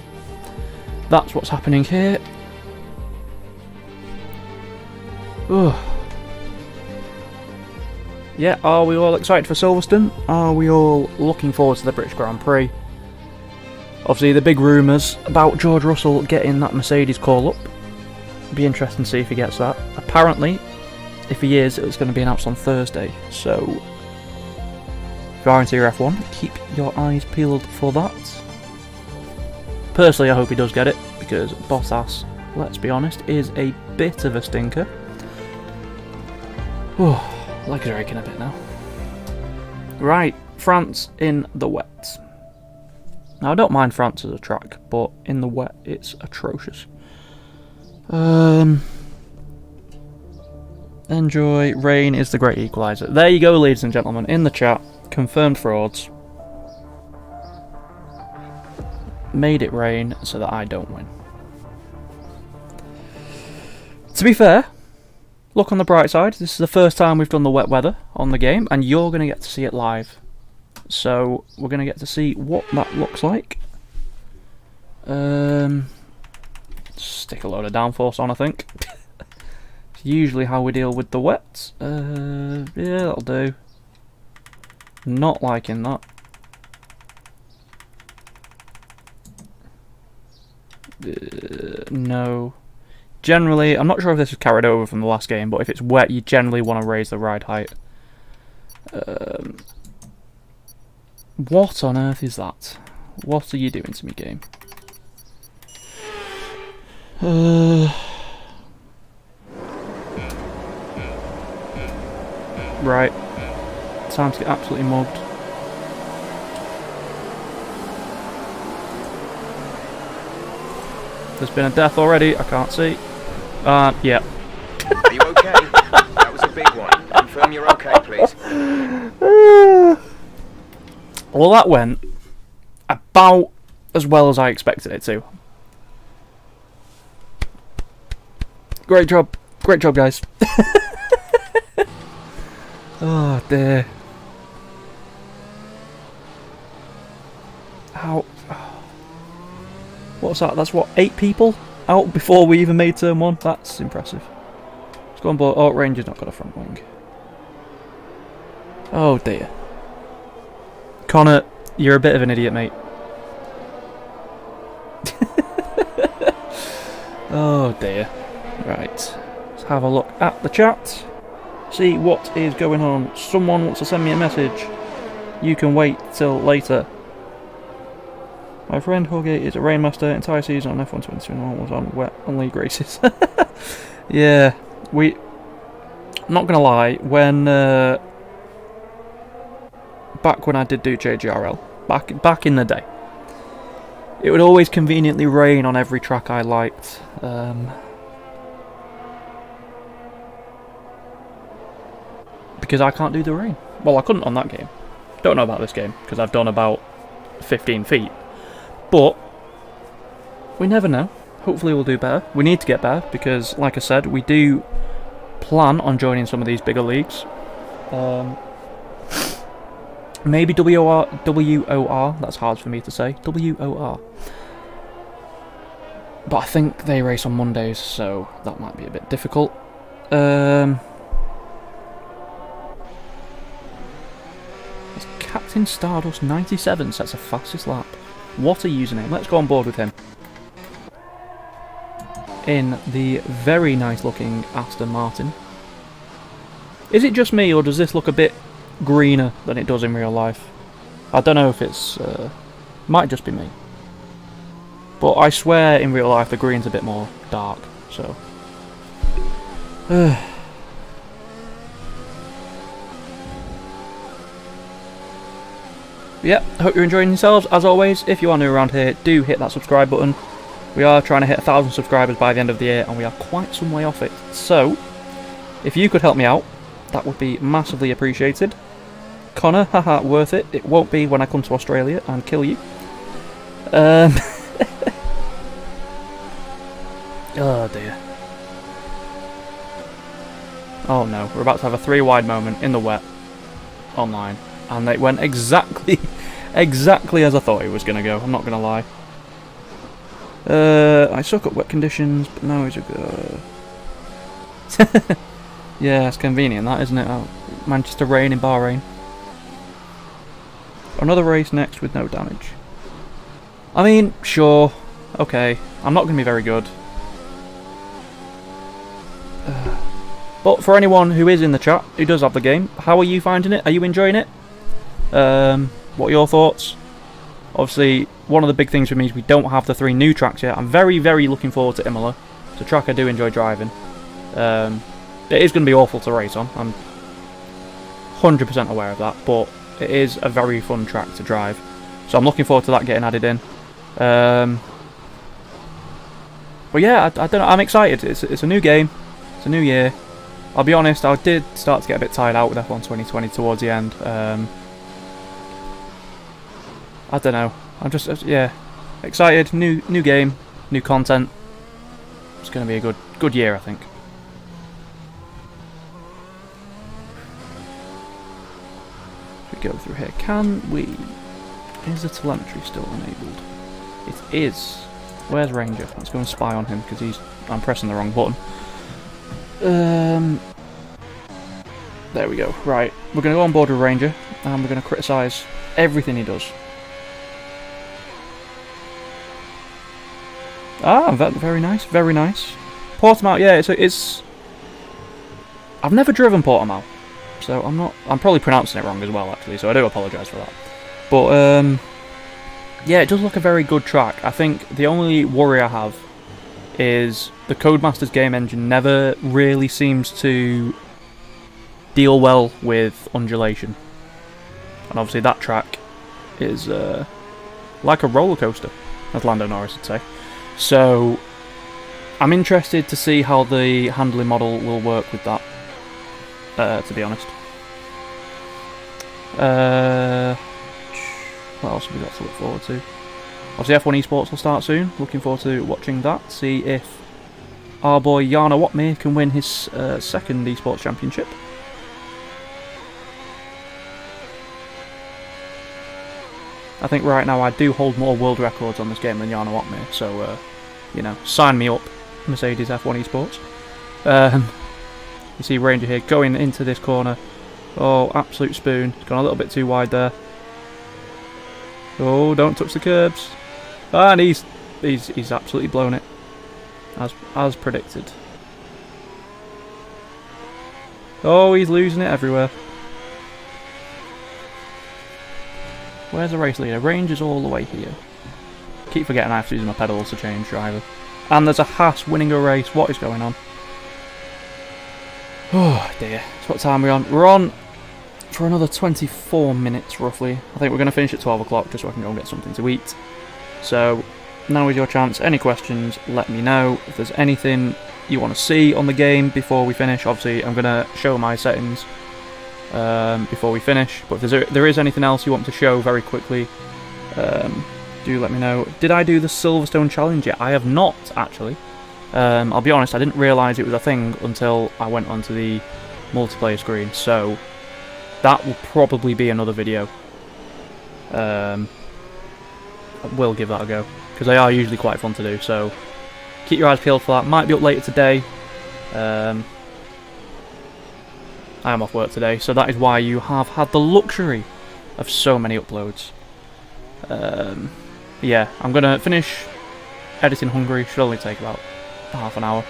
That's what's happening here. Ugh. Yeah, are we all excited for Silverstone? Are we all looking forward to the British Grand Prix? Obviously, the big rumours about George Russell getting that Mercedes call up. Be interesting to see if he gets that. Apparently, if he is, it's going to be announced on Thursday. So, if you are into your F1, keep your eyes peeled for that. Personally, I hope he does get it, because Bottas, let's be honest, is a bit of a stinker. Legs are aching a bit now. Right, France in the wet. Now, I don't mind France as a track, but in the wet, it's atrocious. Enjoy. Rain is the great equaliser. There you go, ladies and gentlemen, in the chat. Confirmed frauds. Made it rain so that I don't win. To be fair, look on the bright side. This is the first time we've done the wet weather on the game, and you're going to get to see it live. So we're going to get to see what that looks like. Stick a load of downforce on, I think. It's usually how we deal with the wet. Yeah, that'll do. Not liking that. No. Generally, I'm not sure if this is carried over from the last game, but if it's wet, you generally want to raise the ride height. What on earth is that? What are you doing to me, game? Right. Time to get absolutely mugged. There's been a death already, I can't see. Yeah. Are you okay? That was a big one. Confirm you're okay, please. Well, that went about as well as I expected it to. Great job, guys. Oh dear. How? What's that? That's what, 8 people out before we even made turn 1? That's impressive. Let's go on board. Oh, Ranger's not got a front wing. Oh dear. Connor, you're a bit of an idiot, mate. Oh dear. Right, let's have a look at the chat. See what is going on. Someone wants to send me a message. You can wait till later. My friend Huggy is a rainmaster. Entire season on F1 2021 was on wet on league races. Yeah, I'm not gonna lie. When back when I did do JGRL, back in the day, it would always conveniently rain on every track I liked. Because I can't do the rain. Well, I couldn't on that game. Don't know about this game, because I've done about 15 feet. But we never know. Hopefully we'll do better. We need to get better, because, like I said, we do plan on joining some of these bigger leagues. Maybe WOR, that's hard for me to say. WOR. But I think they race on Mondays, so that might be a bit difficult. Captain Stardust 97 sets a fastest lap. What a username. Let's go on board with him. In the very nice looking Aston Martin. Is it just me, or does this look a bit greener than it does in real life? I don't know if it's... might just be me. But I swear in real life the green's a bit more dark, so... Yep, hope you're enjoying yourselves. As always, if you are new around here, do hit that subscribe button. We are trying to hit 1,000 subscribers by the end of the year, and we are quite some way off it. So, if you could help me out, that would be massively appreciated. Connor, haha, worth it. It won't be when I come to Australia and kill you. Oh dear. Oh no, we're about to have a 3 wide moment in the wet online, and it went exactly as I thought it was going to go. I'm not going to lie. I suck at wet conditions, but now he's a good. Yeah, it's convenient, that, isn't it? Oh, Manchester rain in Bahrain. Another race next with no damage. I mean, sure, okay. I'm not going to be very good. But for anyone who is in the chat, who does have the game, how are you finding it? Are you enjoying it? What are your thoughts? Obviously, one of the big things for me is we don't have the 3 new tracks yet. I'm very, very looking forward to Imola. It's a track I do enjoy driving. It is going to be awful to race on. I'm 100% aware of that, but it is a very fun track to drive. So I'm looking forward to that getting added in. But yeah, I don't know. I'm excited. It's a new game. It's a new year. I'll be honest, I did start to get a bit tired out with F1 2020 towards the end. I don't know. I'm just, yeah, excited. New game, new content. It's going to be a good year, I think. We go through here. Can we? Is the telemetry still enabled? It is. Where's Ranger? Let's go and spy on him because I'm pressing the wrong button. There we go. Right, we're going to go on board with Ranger and we're going to criticise everything he does. Ah, very nice, very nice. Portimao, yeah, it's. I've never driven Portimao, so I'm probably pronouncing it wrong as well, actually. So I do apologise for that. But yeah, it does look a very good track. I think the only worry I have is the Codemasters game engine never really seems to deal well with undulation, and obviously that track is like a roller coaster, as Lando Norris would say. So I'm interested to see how the handling model will work with that, to be honest. What else have we got to look forward to? Obviously F1 Esports will start soon. Looking forward to watching that. See if our boy Jarno Watmir can win his second Esports Championship. I think right now I do hold more world records on this game than Jarno Watmir, so you know, sign me up, Mercedes F1 Esports. You see Ranger here going into this corner. Oh, absolute spoon. It's gone a little bit too wide there. Oh, don't touch the curbs. And he's absolutely blown it. As predicted. Oh, he's losing it everywhere. Where's the race leader? Range is all the way here. Keep forgetting I have to use my pedals to change driver. And there's a Haas winning a race. What is going on? Oh dear. So what time are we on? We're on for another 24 minutes roughly. I think we're going to finish at 12 o'clock just so I can go and get something to eat. So now is your chance. Any questions, let me know. If there's anything you want to see on the game before we finish, obviously I'm going to show my settings before we finish. But if there is anything else you want to show very quickly, do let me know. Did I do the Silverstone challenge yet? I have not, actually. I'll be honest, I didn't realise it was a thing until I went onto the multiplayer screen, so that will probably be another video. I will give that a go, because they are usually quite fun to do, so keep your eyes peeled for that. Might be up later today. I am off work today, so that is why you have had the luxury of so many uploads. Yeah, I'm going to finish editing Hungary. Should only take about half an hour.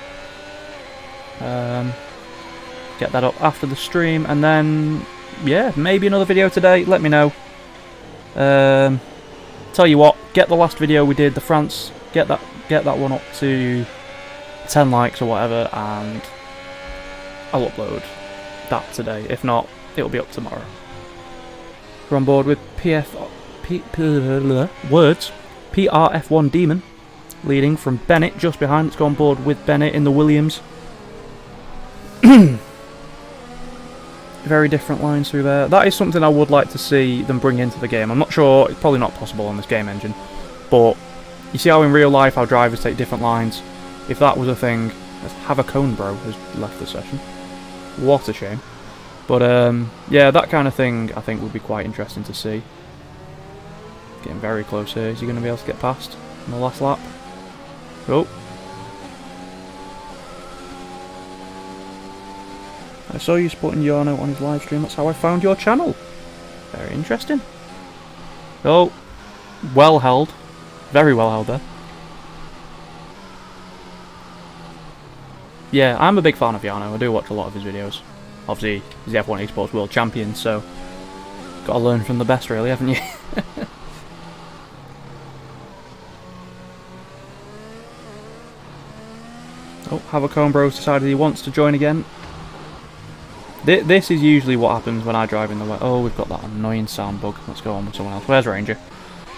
Get that up after the stream, and then yeah, maybe another video today. Let me know. Tell you what, get the last video we did, the France, get that one up to 10 likes or whatever, and I'll upload that today. If not, it'll be up tomorrow. We're on board with PRF1 Demon, leading from Bennett just behind. Let's go on board with Bennett in the Williams. Very different lines through there. That is something I would like to see them bring into the game. I'm not sure, it's probably not possible on this game engine, but you see how in real life our drivers take different lines. If that was a thing, Have a Cone Bro has left the session. What a shame. But yeah, that kind of thing I think would be quite interesting to see. Getting very close here. Is he going to be able to get past in the last lap? Oh. I saw you supporting Yarno on his live stream. That's how I found your channel. Very interesting. Oh. Well held. Very well held there. Yeah, I'm a big fan of Yarno. I do watch a lot of his videos. Obviously, he's the F1 Esports World Champion, so got to learn from the best, really, haven't you? Oh, Havacone Bros decided he wants to join again. This is usually what happens when I drive in the way. Oh, we've got that annoying sound bug. Let's go on with someone else. Where's Ranger?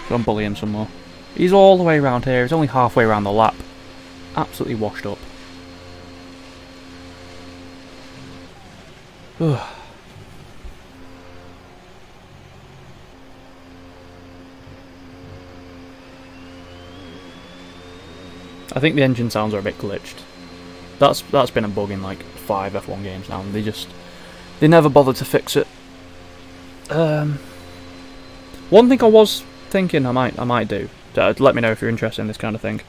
Go and bully him some more. He's all the way around here. He's only halfway around the lap. Absolutely washed up. Ugh. I think the engine sounds are a bit glitched. That's been a bug in like 5 F1 games now, and they never bothered to fix it. One thing I was thinking I might do. Let me know if you're interested in this kind of thing.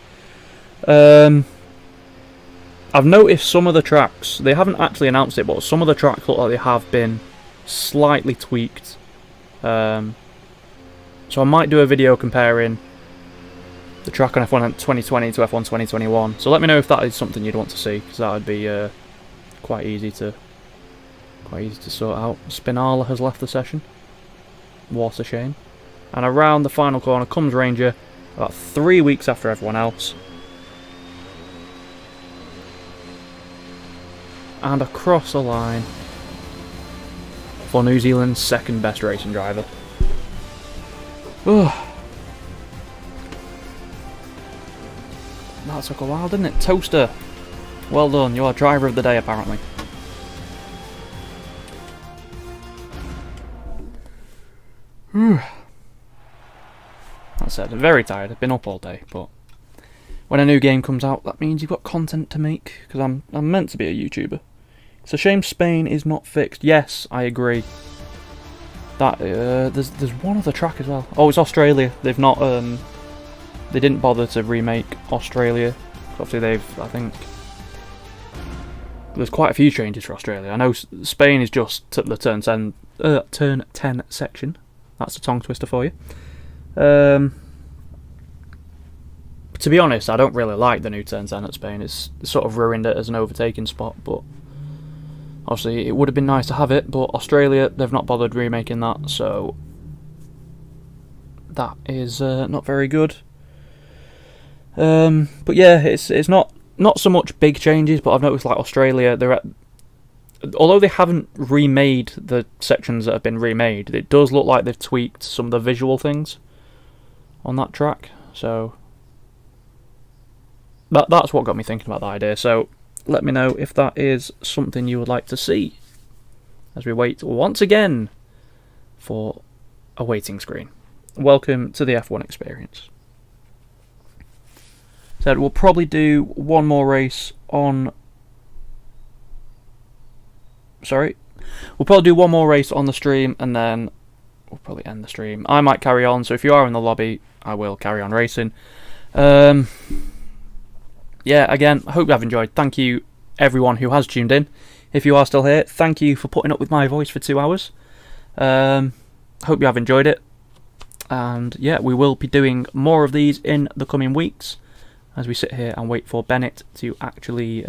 I've noticed some of the tracks, they haven't actually announced it, but some of the tracks look like they have been slightly tweaked. So I might do a video comparing the track on F1 2020 to F1 2021. So let me know if that is something you'd want to see, because that would be quite easy to sort out. Spinala has left the session. What a shame. And around the final corner comes Ranger, about 3 weeks after everyone else. And across the line for New Zealand's second best racing driver. Ugh. That took a while, didn't it? Toaster, well done. You're driver of the day, apparently. That said, I'm very tired. I've been up all day, but when a new game comes out, that means you've got content to make, because I'm meant to be a YouTuber. It's a shame Spain is not fixed. Yes, I agree. That there's one other track as well. Oh, it's Australia. They've not they didn't bother to remake Australia. Obviously, I think there's quite a few changes for Australia. I know Spain is just the turn 10 section. That's a tongue twister for you. To be honest, I don't really like the new turn 10 at Spain. It's sort of ruined it as an overtaking spot, but obviously it would have been nice to have it, but Australia, they've not bothered remaking that, so that is not very good. But yeah, it's not so much big changes, but I've noticed like Australia, although they haven't remade the sections that have been remade, it does look like they've tweaked some of the visual things on that track, so that's what got me thinking about the idea. So let me know if that is something you would like to see as we wait once again for a waiting screen. Welcome to the F1 experience. So we'll probably do one more race on... Sorry. We'll probably do one more race on the stream and then we'll probably end the stream. I might carry on, so if you are in the lobby, I will carry on racing. Yeah, again, I hope you have enjoyed. Thank you, everyone who has tuned in. If you are still here, thank you for putting up with my voice for 2 hours. Hope you have enjoyed it. And yeah, we will be doing more of these in the coming weeks as we sit here and wait for Bennett to actually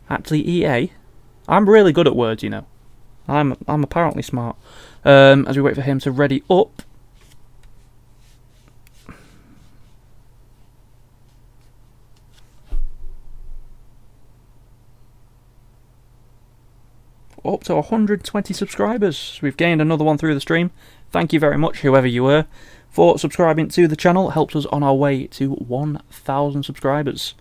EA. I'm really good at words, you know. I'm apparently smart. As we wait for him to ready up. Up to 120 subscribers. We've gained another one through the stream. Thank you very much, whoever you were, for subscribing to the channel. It helps us on our way to 1,000 subscribers.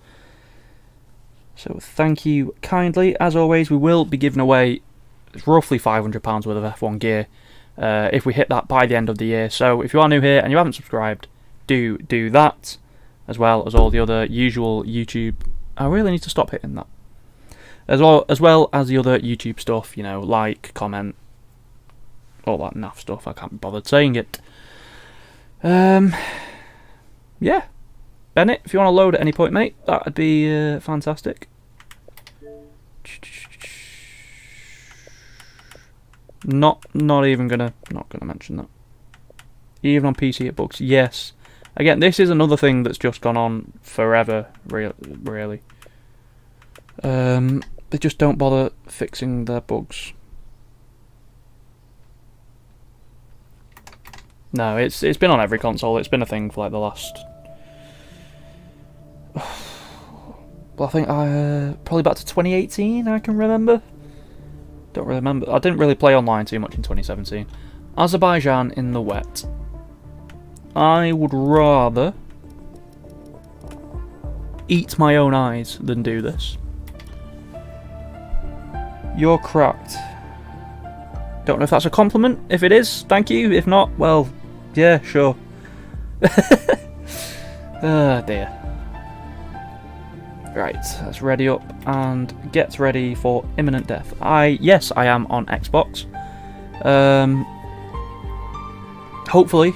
So thank you kindly. As always, we will be giving away roughly £500 worth of F1 gear if we hit that by the end of the year. So if you are new here and you haven't subscribed, do that, as well as all the other usual YouTube... I really need to stop hitting that. As well as the other YouTube stuff, you know, like, comment, all that naff stuff. I can't be bothered saying it. Yeah. Bennett, if you want to load at any point, mate, that would be fantastic. Not even gonna mention that. Even on PC it bugs. Yes. Again, this is another thing that's just gone on forever. Really. They just don't bother fixing their bugs. No, it's been on every console. It's been a thing for like the last... Well, I think probably back to 2018, I can remember. Don't really remember. I didn't really play online too much in 2017. Azerbaijan in the wet. I would rather eat my own eyes than do this. You're cracked. Don't know if that's a compliment. If it is, thank you. If not, well, yeah, sure. Oh dear. Right, let's ready up and get ready for imminent death. Yes, I am on Xbox. Hopefully,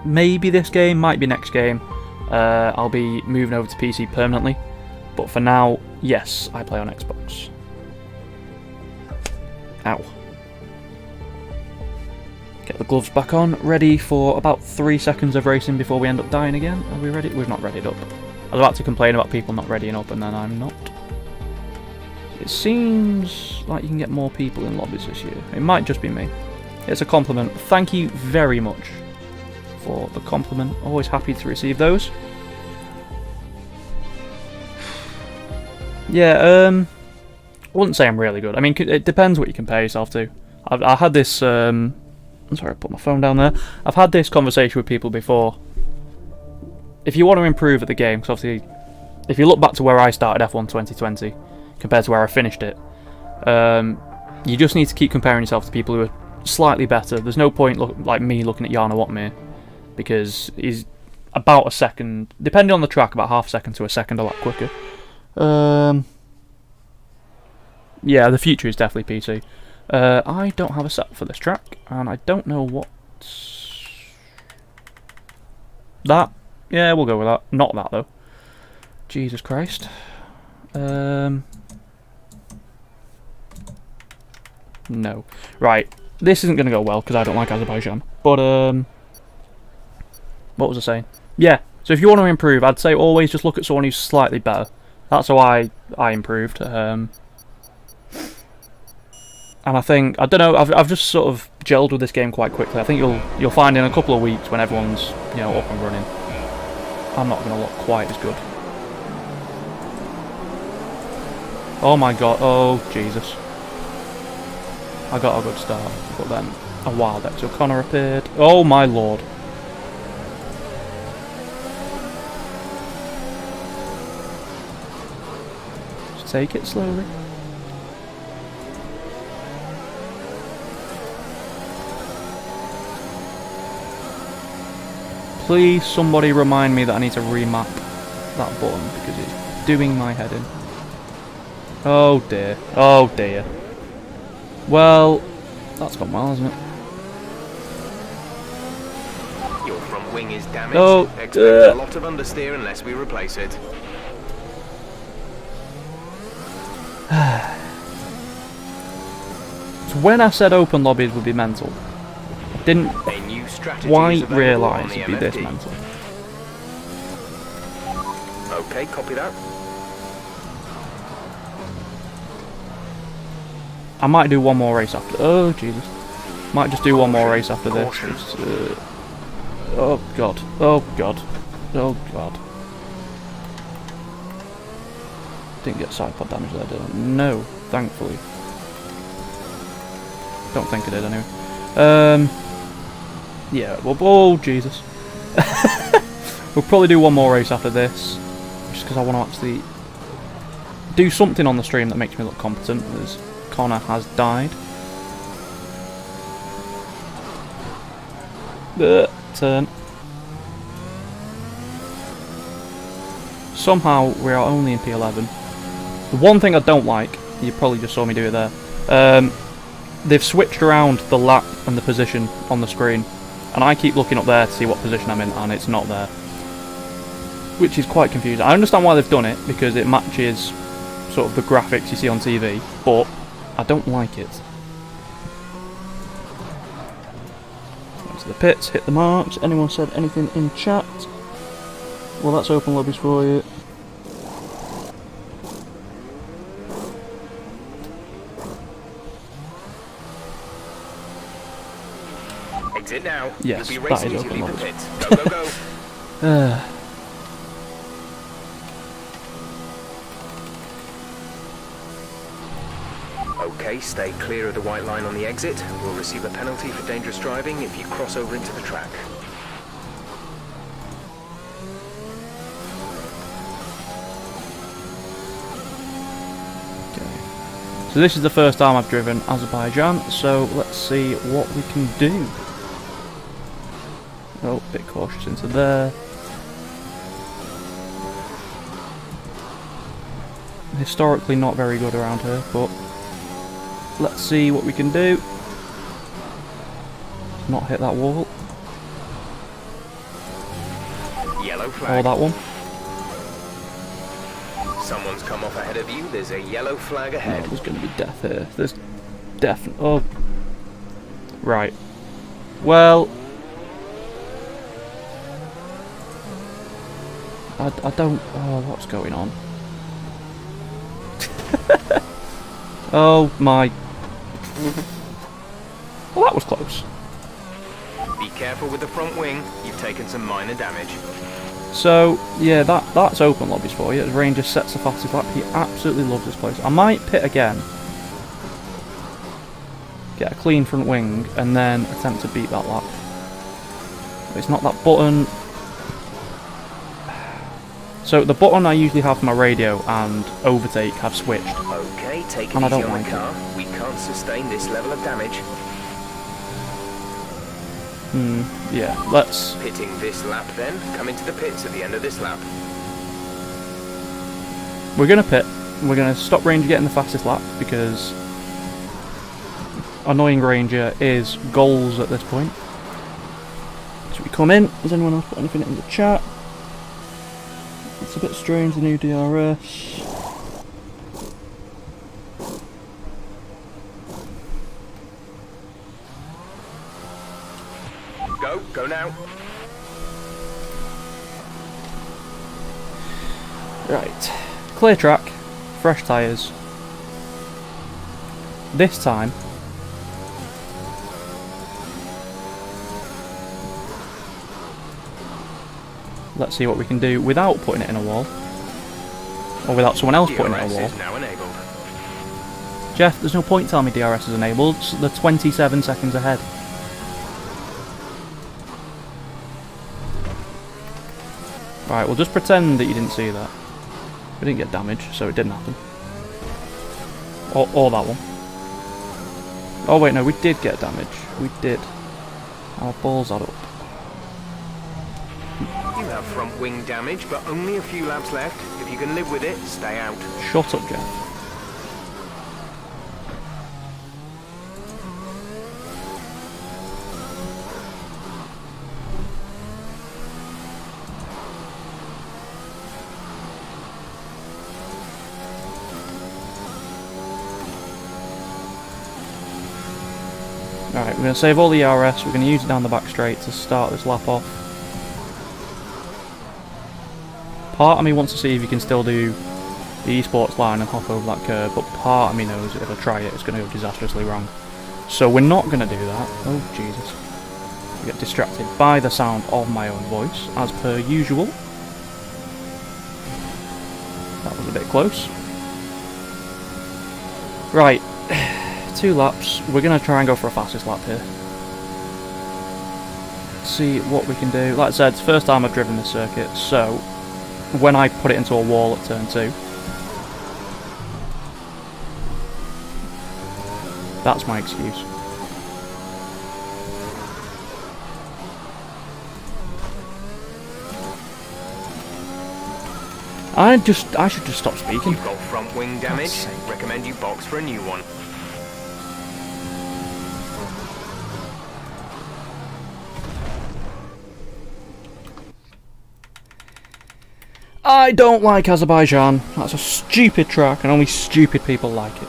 maybe this game, might be next game. I'll be moving over to PC permanently. But for now, yes, I play on Xbox. Ow. Get the gloves back on, ready for about 3 seconds of racing before we end up dying again. Are we ready? We've not readied up. I was about to complain about people not readying up, and then I'm not. It seems like you can get more people in lobbies this year. It might just be me. It's a compliment. Thank you very much for the compliment. Always happy to receive those. Yeah, I wouldn't say I'm really good. I mean, it depends what you compare yourself to. I had this... I'm sorry, I put my phone down there. I've had this conversation with people before. If you want to improve at the game, because obviously, if you look back to where I started F1 2020, compared to where I finished it, you just need to keep comparing yourself to people who are slightly better. There's no point like me looking at Jarno Watmir, because he's about a second, depending on the track, about half a second to a second a lot quicker. Yeah, the future is definitely PC. I don't have a set for this track, and I don't know what... That? Yeah, we'll go with that. Not that, though. Jesus Christ. No. Right. This isn't going to go well, because I don't like Azerbaijan. But, What was I saying? Yeah, so if you want to improve, I'd say always just look at someone who's slightly better. That's how I improved. And I think, I don't know, I've just sort of gelled with this game quite quickly. I think you'll find in a couple of weeks when everyone's, you know, up and running, I'm not going to look quite as good. Oh my god, oh Jesus. I got a good start, but then a wild X O'Connor appeared. Oh my lord. Just take it slowly. Please somebody remind me that I need to remap that button because it's doing my head in. Oh dear, oh dear. Well, that's gone well, hasn't it? Your front wing is damaged. Oh, Expect a lot of understeer unless we replace it. So when I said open lobbies would be mental, I didn't A new strategy quite is available realise on the it'd be this MFD. mental. Okay, copy that. I might do one more race after. Oh Jesus! Might just do one more race after this. It's, oh god! Oh god! Oh god! Didn't get side pod damage there, did I? No, thankfully. Don't think I did anyway. Yeah. Well, oh Jesus! We'll probably do one more race after this, just because I want to actually do something on the stream that makes me look competent. As Connor has died. Turn. Somehow we are only in P11. The one thing I don't like, you probably just saw me do it there, they've switched around the lap and the position on the screen, and I keep looking up there to see what position I'm in, and it's not there. Which is quite confusing. I understand why they've done it, because it matches sort of the graphics you see on TV, but I don't like it. Into the pits, hit the marks. Anyone said anything in chat? Well, that's open lobbies for you. Exit now. Yes, You'll be that racing is as you open leave the lobbies. pits. Go, go, go. Okay, stay clear of the white line on the exit. We'll receive a penalty for dangerous driving if you cross over into the track. Okay. So this is the first time I've driven Azerbaijan, so let's see what we can do. Oh, a bit cautious into there. Historically not very good around here, but let's see what we can do. Not hit that wall. Yellow flag. Or that one. Someone's come off ahead of you. There's a yellow flag No, ahead. there's going to be death here. There's death. Oh. Right. Well. I don't... Oh, what's going on? Oh my... Well, that was close. Be careful with the front wing. You've taken some minor damage. So, yeah, that's open lobbies for you. As Ranger sets the fastest lap. He absolutely loves this place. I might pit again. Get a clean front wing, and then attempt to beat that lap. It's not that button. So the button I usually have for my radio and overtake have switched. Okay, take it And I easy don't on the like car. We can't sustain this level of damage. Yeah, let's... Pitting this lap then. Come into the pits at the end of this lap. We're going to pit. We're going to stop Ranger getting the fastest lap because annoying Ranger is goals at this point. So we come in. Has anyone else put anything in the chat? It's a bit strange, the new DRS. Go now. Right, clear track, fresh tyres. This time, let's see what we can do without putting it in a wall. Or without someone else putting it in a wall. Is now enabled. Jeff, there's no point telling me DRS is enabled, they're 27 seconds ahead. Right, we'll just pretend that you didn't see that. We didn't get damage, so it didn't happen. Or that one. Oh wait, no, we did get damage. We did. Our balls add up. You have front wing damage, but only a few laps left. If you can live with it, stay out. Shut up, Jeff. Alright, we're going to save all the ERS, we're going to use it down the back straight to start this lap off. Part of me wants to see if you can still do the esports line and hop over that curve, but part of me knows that if I try it, it's going to go disastrously wrong. So we're not going to do that. Oh, Jesus. I get distracted by the sound of my own voice, as per usual. That was a bit close. Right. 2 laps. We're going to try and go for a fastest lap here. See what we can do. Like I said, it's the first time I've driven this circuit, so when I put it into a wall at turn 2, that's my excuse. I should just stop speaking. You've got front wing damage. Recommend you box for a new one. I don't like Azerbaijan. That's a stupid track and only stupid people like it.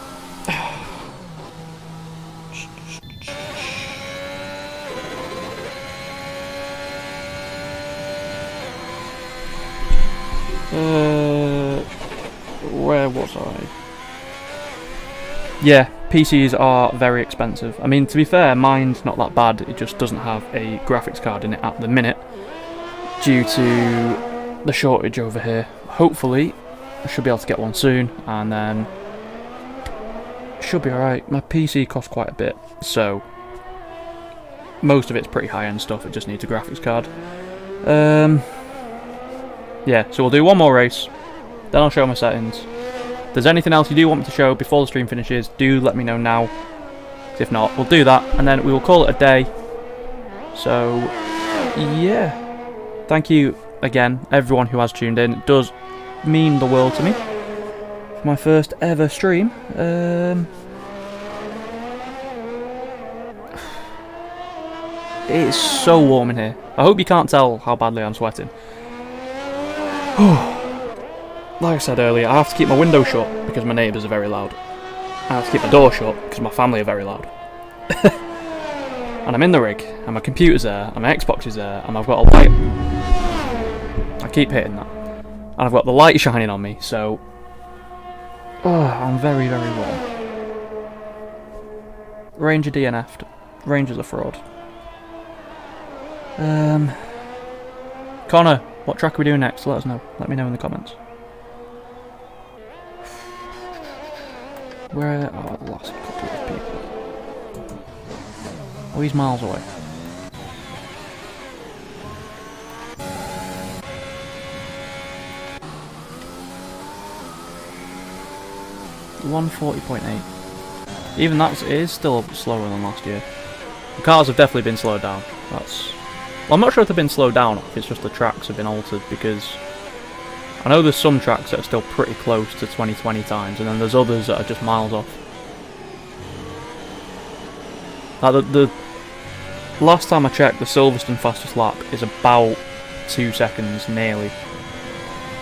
Where was I? Yeah, PCs are very expensive. I mean, to be fair, mine's not that bad. It just doesn't have a graphics card in it at the minute due to the shortage over here. Hopefully I should be able to get one soon, and then it should be alright. My PC costs quite a bit, so most of it's pretty high-end stuff. It just needs a graphics card. Yeah, so we'll do one more race, then I'll show my settings. If there's anything else you do want me to show before the stream finishes, do let me know now. If not, we'll do that, and then we will call it a day. So yeah, thank you again, everyone who has tuned in. It does mean the world to me. My first ever stream. It is so warm in here. I hope you can't tell how badly I'm sweating. Like I said earlier, I have to keep my window shut because my neighbours are very loud. I have to keep my door shut because my family are very loud. And I'm in the rig, and my computer's there, and my Xbox is there, and I've got a light. I keep hitting that. And I've got the light shining on me, so I'm very, very warm. Ranger DNF'd. Ranger's a fraud. Connor, what track are we doing next? Let us know. Let me know in the comments. Where are the last couple of people? Oh, he's miles away. .8. Even that is still slower than last year. The cars have definitely been slowed down. Well, I'm not sure if they've been slowed down or if it's just the tracks have been altered, because I know there's some tracks that are still pretty close to 2020 times, and then there's others that are just miles off. Like the last time I checked, the Silverstone fastest lap is about 2 seconds nearly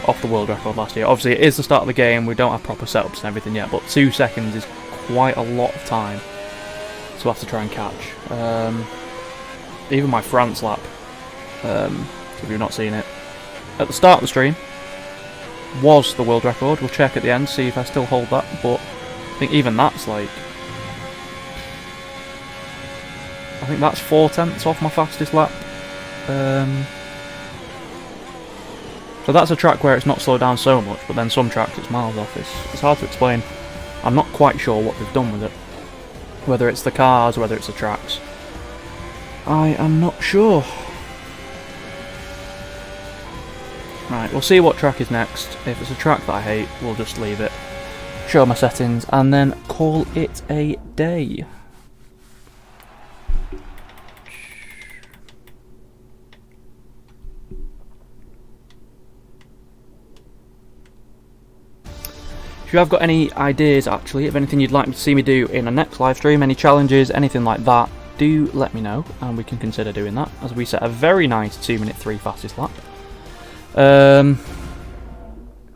off the world record last year. Obviously it is the start of the game, we don't have proper setups and everything yet, but 2 seconds is quite a lot of time to have to try and catch. Even my France lap, if you've not seen it, at the start of the stream, was the world record. We'll check at the end, see if I still hold that, but I think even that's like... I think that's 4/10 off my fastest lap. So that's a track where it's not slowed down so much, but then some tracks it's miles off. It's hard to explain. I'm not quite sure what they've done with it. Whether it's the cars, whether it's the tracks. I am not sure. Right, we'll see what track is next. If it's a track that I hate, we'll just leave it. Show my settings and then call it a day. If you have got any ideas actually of anything you'd like to see me do in a next live stream, any challenges, anything like that, do let me know and we can consider doing that, as we set a very nice 2:03 fastest lap.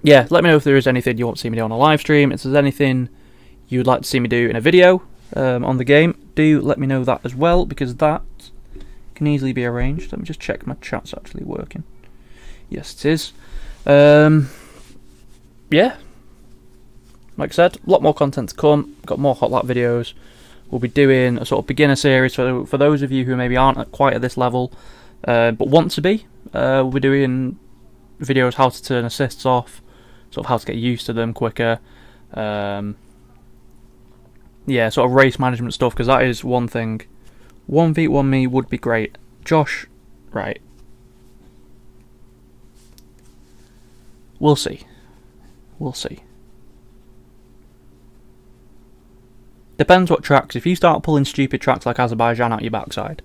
Yeah, let me know if there is anything you want to see me do on a live stream. If there's anything you'd like to see me do in a video on the game, do let me know that as well, because that can easily be arranged. Let me just check my chat's actually working. Yes, it is. Yeah. Like I said, a lot more content to come. Got more hot lap videos. We'll be doing a sort of beginner series for those of you who maybe aren't quite at this level, but want to be. We'll be doing videos how to turn assists off, sort of how to get used to them quicker. Yeah, sort of race management stuff, because that is one thing. 1v1 me would be great. Josh, right. We'll see. We'll see. Depends what tracks. If you start pulling stupid tracks like Azerbaijan out your backside,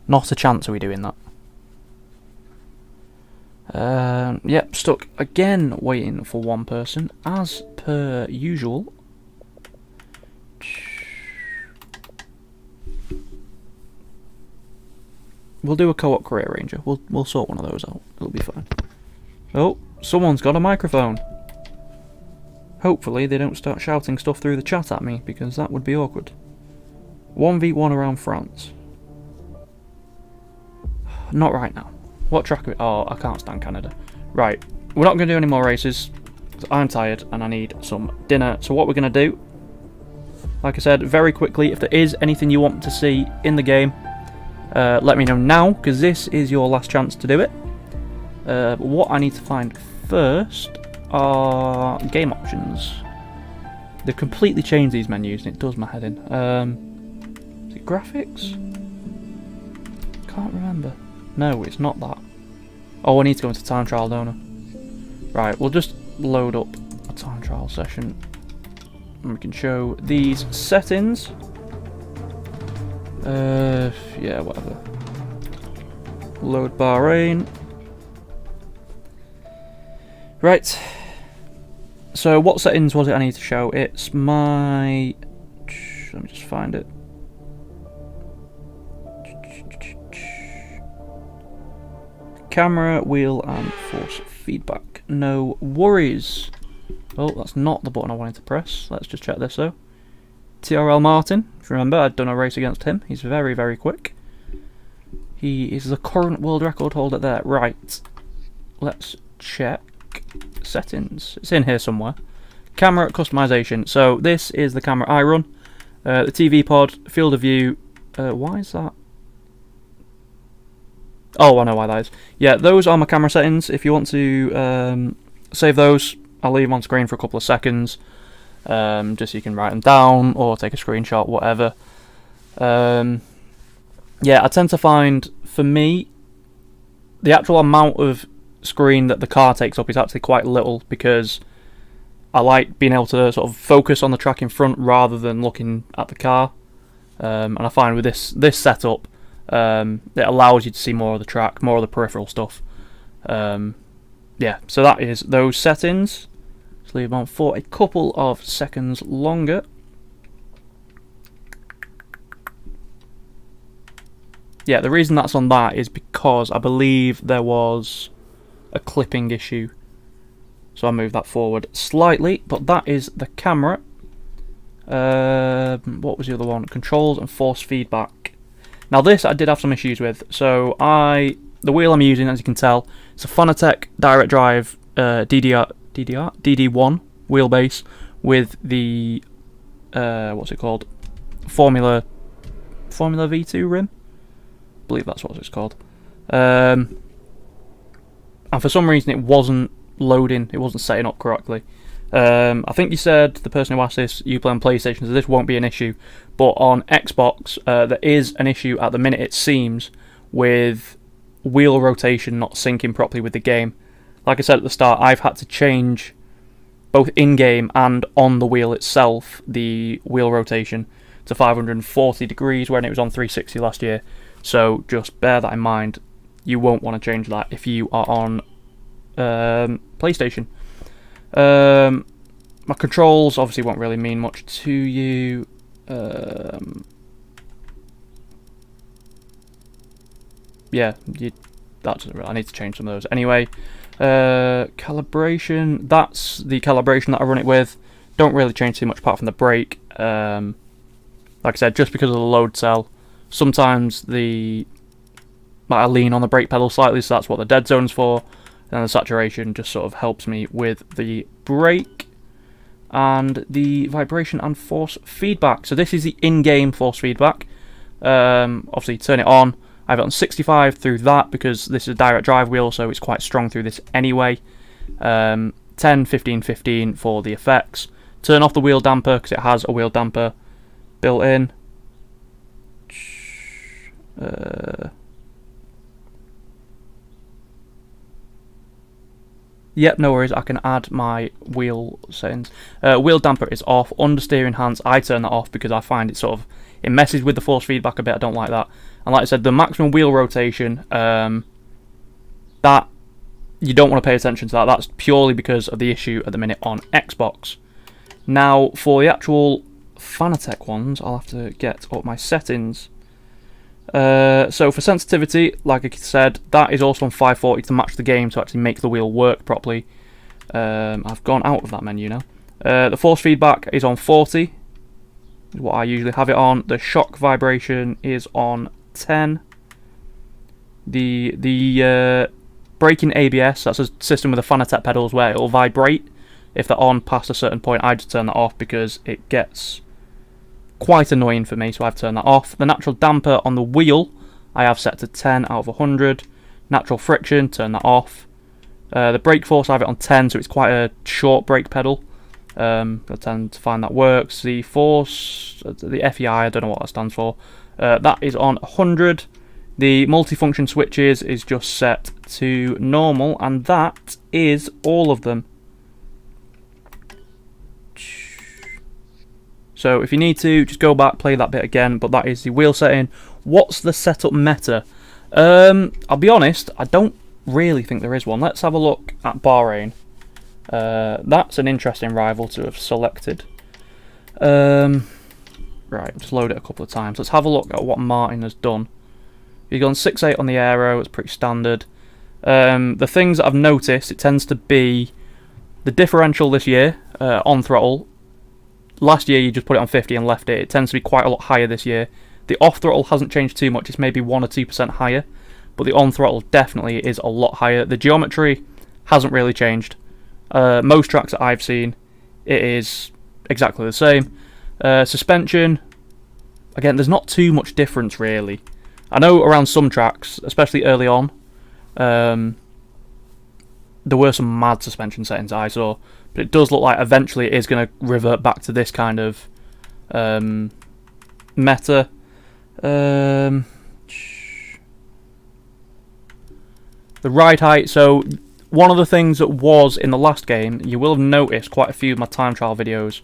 not a chance are we doing that. Yep, stuck again waiting for one person, as per usual. We'll do a co-op career ranger. We'll sort one of those out. It'll be fine. Oh, someone's got a microphone. Hopefully they don't start shouting stuff through the chat at me, because that would be awkward. 1v1 around France. Not right now. What track are we... Oh, I can't stand Canada. Right, we're not going to do any more races. I'm tired and I need some dinner. So what we're going to do, like I said, very quickly, if there is anything you want to see in the game, let me know now, because this is your last chance to do it. But what I need to find first are game options. They've completely changed these menus and it does my head in. Is it graphics? Can't remember. No, it's not that. Oh, I need to go into time trial, don't I? Right, we'll just load up a time trial session and we can show these settings. Yeah, whatever. Load Bahrain. Right. So what settings was it I need to show? It's my... Let me just find it. Camera, wheel and force feedback. No worries. Oh, that's not the button I wanted to press. Let's just check this though. TRL Martin. If you remember, I'd done a race against him. He's very, very quick. He is the current world record holder there. Right. Let's check settings. It's in here somewhere. Camera customization. So this is the camera I run. The TV pod, field of view. Why is that? Oh, I know why that is. Yeah, those are my camera settings. If you want to save those, I'll leave them on screen for a couple of seconds. Just so you can write them down or take a screenshot, whatever. Yeah, I tend to find, for me, the actual amount of screen that the car takes up is actually quite little, because I like being able to sort of focus on the track in front rather than looking at the car. And I find with this setup, it allows you to see more of the track, more of the peripheral stuff. Yeah, so that is those settings. Let's leave them on for a couple of seconds longer. Yeah, the reason that's on that is because I believe there was a clipping issue. So I moved that forward slightly, but that is the camera. What was the other one? Controls and force feedback. Now this I did have some issues with. So the wheel I'm using, as you can tell, it's a Fanatec direct drive DDR DD1 wheelbase with the what's it called? Formula V2 rim. I believe that's what it's called. And for some reason it wasn't loading, it wasn't setting up correctly. I think you said, the person who asked this, you play on PlayStation, so this won't be an issue. But on Xbox, there is an issue at the minute, it seems, with wheel rotation not syncing properly with the game. Like I said at the start, I've had to change, both in-game and on the wheel itself, the wheel rotation to 540 degrees when it was on 360 last year. So just bear that in mind. You won't want to change that if you are on PlayStation. My controls obviously won't really mean much to you. Yeah, I need to change some of those. Anyway, calibration, that's the calibration that I run it with. Don't really change too much apart from the brake. Like I said, just because of the load cell, sometimes I lean on the brake pedal slightly, so that's what the dead zone's for. And the saturation just sort of helps me with the brake and the vibration and force feedback. So this is the in-game force feedback. Obviously turn it on. I have it on 65 through that because this is a direct drive wheel, so it's quite strong through this anyway. 10, 15, 15 for the effects. Turn off the wheel damper because it has a wheel damper built in. Yep, no worries, I can add my wheel settings. Wheel damper is off. Understeer enhance, I turn that off because I find it it messes with the force feedback a bit, I don't like that. And like I said, the maximum wheel rotation, that you don't want to pay attention to that. That's purely because of the issue at the minute on Xbox. Now, for the actual Fanatec ones, I'll have to get up my settings. So for sensitivity, like I said, that is also on 540 to match the game to actually make the wheel work properly. I've gone out of that menu now. The force feedback is on 40, is what I usually have it on. The shock vibration is on 10. The braking ABS, that's a system with the Fanatec pedals where it will vibrate if they're on past a certain point. I just turn that off because it gets quite annoying for me, so I've turned that off. The natural damper on the wheel I have set to 10 out of 100. Natural friction, turn that off. The brake force I have it on 10, so it's quite a short brake pedal. I tend to find that works. The force, the FEI, I don't know what that stands for. That is on 100. The multifunction switches is just set to normal, and that is all of them. So if you need to, just go back, play that bit again, but that is the wheel setting. What's the setup meta? I'll be honest, I don't really think there is one. Let's have a look at Bahrain. That's an interesting rival to have selected. Right, just load it a couple of times. Let's have a look at what Martin has done. He's gone 6.8 on the aero, it's pretty standard. The things that I've noticed, it tends to be the differential this year on throttle. Last year you just put it on 50 and left it. It tends to be quite a lot higher this year. The off throttle hasn't changed too much, it's maybe 1 or 2% higher, but the on throttle definitely is a lot higher. The geometry hasn't really changed. Most tracks that I've seen, it is exactly the same. Suspension, again, there's not too much difference really. I know around some tracks, especially early on, there were some mad suspension settings I saw, but it does look like eventually it is going to revert back to this kind of meta. The ride height, so one of the things that was in the last game, you will have noticed quite a few of my time trial videos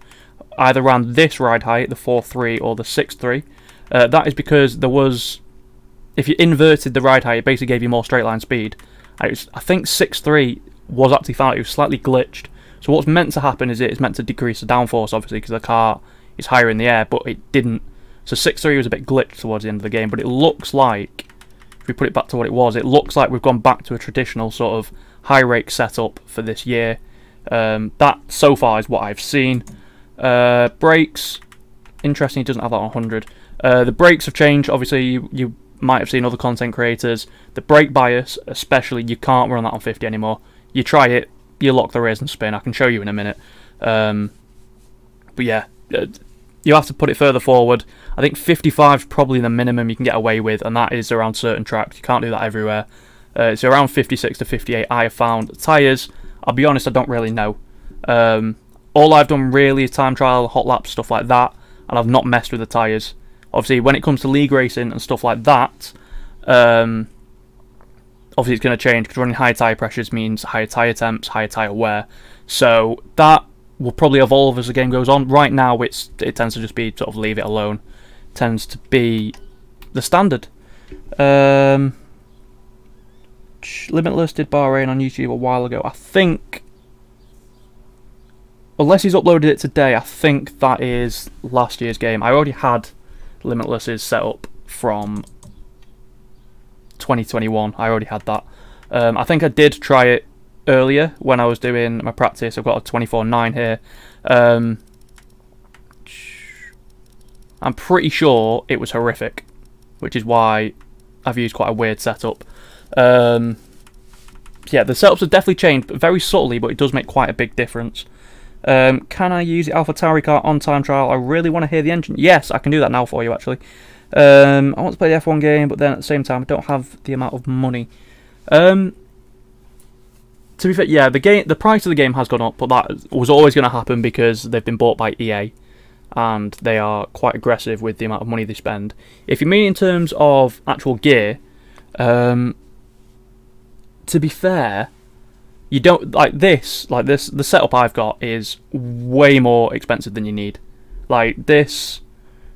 either around this ride height, the 4.3 or the 6.3. That is because there was, if you inverted the ride height, it basically gave you more straight line speed. I think 6.3 was actually found it was slightly glitched. So what's meant to happen is it's meant to decrease the downforce, obviously, because the car is higher in the air, but it didn't. So 6.3 was a bit glitched towards the end of the game, but it looks like, if we put it back to what it was, it looks like we've gone back to a traditional sort of high rake setup for this year. That, so far, is what I've seen. Brakes, interesting, it doesn't have that on 100. The brakes have changed, obviously, you might have seen other content creators. The brake bias, especially, you can't run that on 50 anymore. You try it, you lock the rears and spin. I can show you in a minute. But yeah, you have to put it further forward. I think 55 is probably the minimum you can get away with, and that is around certain tracks. You can't do that everywhere. It's around 56 to 58 I have found. Tyres, I'll be honest, I don't really know. All I've done really is time trial, hot laps, stuff like that, and I've not messed with the tyres. Obviously, when it comes to league racing and stuff like that, obviously it's going to change, because running high tyre pressures means higher tyre temps, higher tyre wear. So that will probably evolve as the game goes on. Right now, it tends to just be sort of leave it alone. Tends to be the standard. Limitless did Bahrain on YouTube a while ago. I think, unless he's uploaded it today, I think that is last year's game. I already had Limitless's set up from 2021. I already had that. I think I did try it earlier when I was doing my practice. I've got a 24.9 here. I'm pretty sure it was horrific, which is why I've used quite a weird setup. Yeah, the setups have definitely changed, but very subtly, but it does make quite a big difference. Can I use the Alpha Tauri car on time trial? I really want to hear the engine. Yes, I can do that now for you, actually. I want to play the F1 game, but then at the same time, I don't have the amount of money. To be fair, yeah, the price of the game has gone up, but that was always going to happen because they've been bought by EA, and they are quite aggressive with the amount of money they spend. If you mean in terms of actual gear, to be fair, you don't the setup I've got is way more expensive than you need. Like this,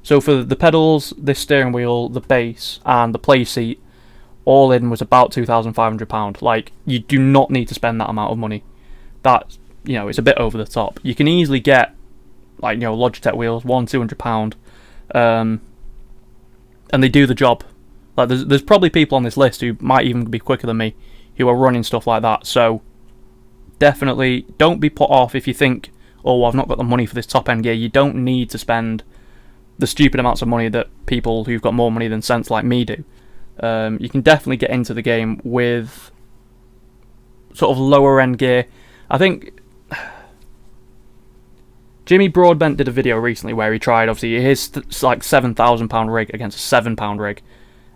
so for the pedals, this steering wheel, the base, and the play seat, all in was about £2,500. Like, you do not need to spend that amount of money. That, it's a bit over the top. You can easily get, Logitech wheels, £100-200, and they do the job. Like, there's probably people on this list who might even be quicker than me, who are running stuff like that. So, definitely don't be put off if you think, oh, I've not got the money for this top end gear. You don't need to spend the stupid amounts of money that people who've got more money than sense like me do. You can definitely get into the game with sort of lower end gear. I think Jimmy Broadbent did a video recently where he tried, obviously, his like £7,000 rig against a £7 rig,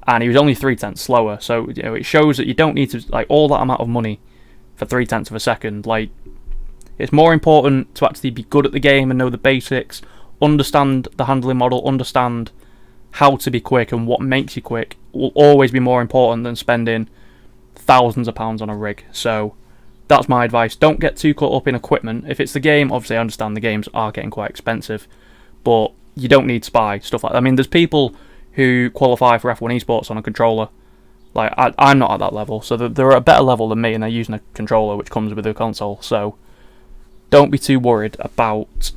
and he was only 0.3 slower. So it shows that you don't need to all that amount of money for 0.3 of a second. Like, it's more important to actually be good at the game and know the basics, understand the handling model, understand how to be quick and what makes you quick. Will always be more important than spending thousands of pounds on a rig. So that's my advice. Don't get too caught up in equipment. If it's the game, obviously I understand the games are getting quite expensive, but you don't need to buy stuff like that. I mean, there's people who qualify for F1 esports on a controller. Like, I'm not at that level, so they're at a better level than me, and they're using a controller which comes with a console. So don't be too worried about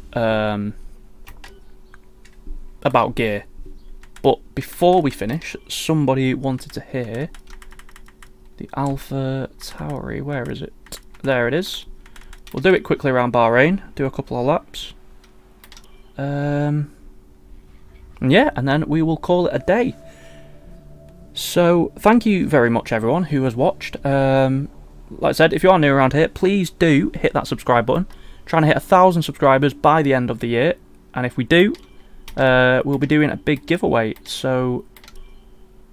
gear. But before we finish, somebody wanted to hear the Alpha Tauri. Where is it? There it is. We'll do it quickly around Bahrain, do a couple of laps. Yeah, and then we will call it a day. So, thank you very much, everyone who has watched. Like I said, if you are new around here, please do hit that subscribe button. Trying to hit 1,000 subscribers by the end of the year. And if we do, we'll be doing a big giveaway, so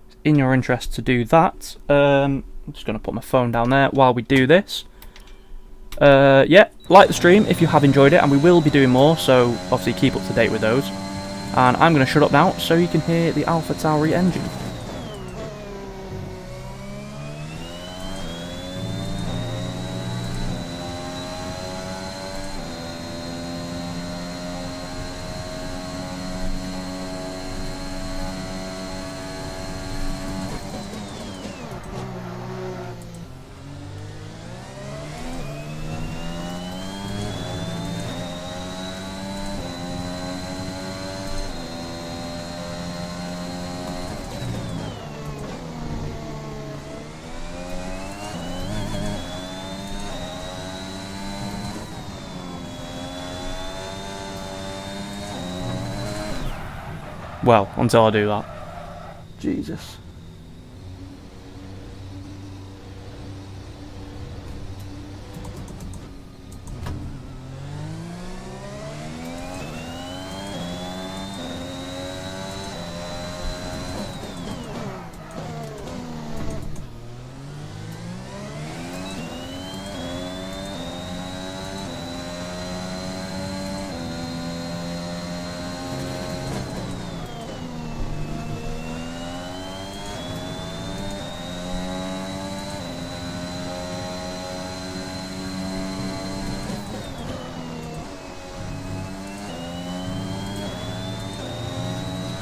it's in your interest to do that. I'm just going to put my phone down there while we do this. Yeah, like the stream if you have enjoyed it, and we will be doing more, so obviously keep up to date with those. And I'm going to shut up now so you can hear the Alpha Tauri engine. Well, until I do that. Jesus.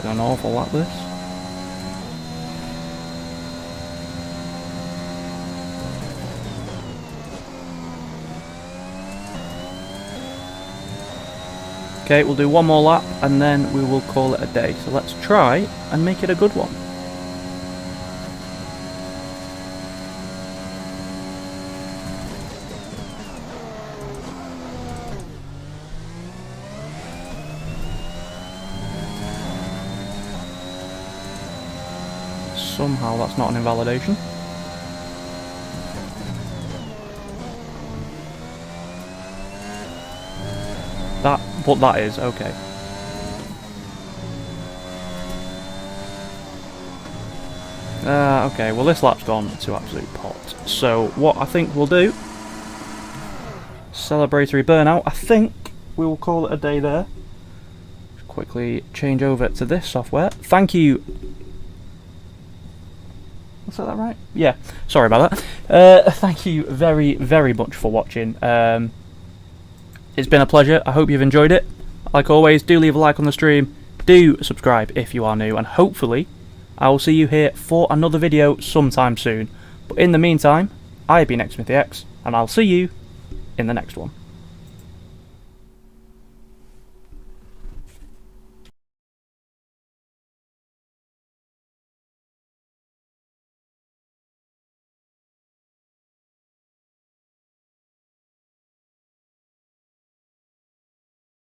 taking an awful lot, this. Okay, we'll do one more lap and then we will call it a day. So let's try and make it a good one. Somehow that's not an invalidation. What that is, okay. Okay, well this lap's gone to absolute pot. So what I think we'll do, celebratory burnout, I think we will call it a day there. Quickly change over to this software. Thank you. Was that right? Yeah, sorry about that. Thank you very, very much for watching. It's been a pleasure. I hope you've enjoyed it. Like always, do leave a like on the stream. Do subscribe if you are new. And hopefully, I will see you here for another video sometime soon. But in the meantime, I've been XSmithyX, and I'll see you in the next one.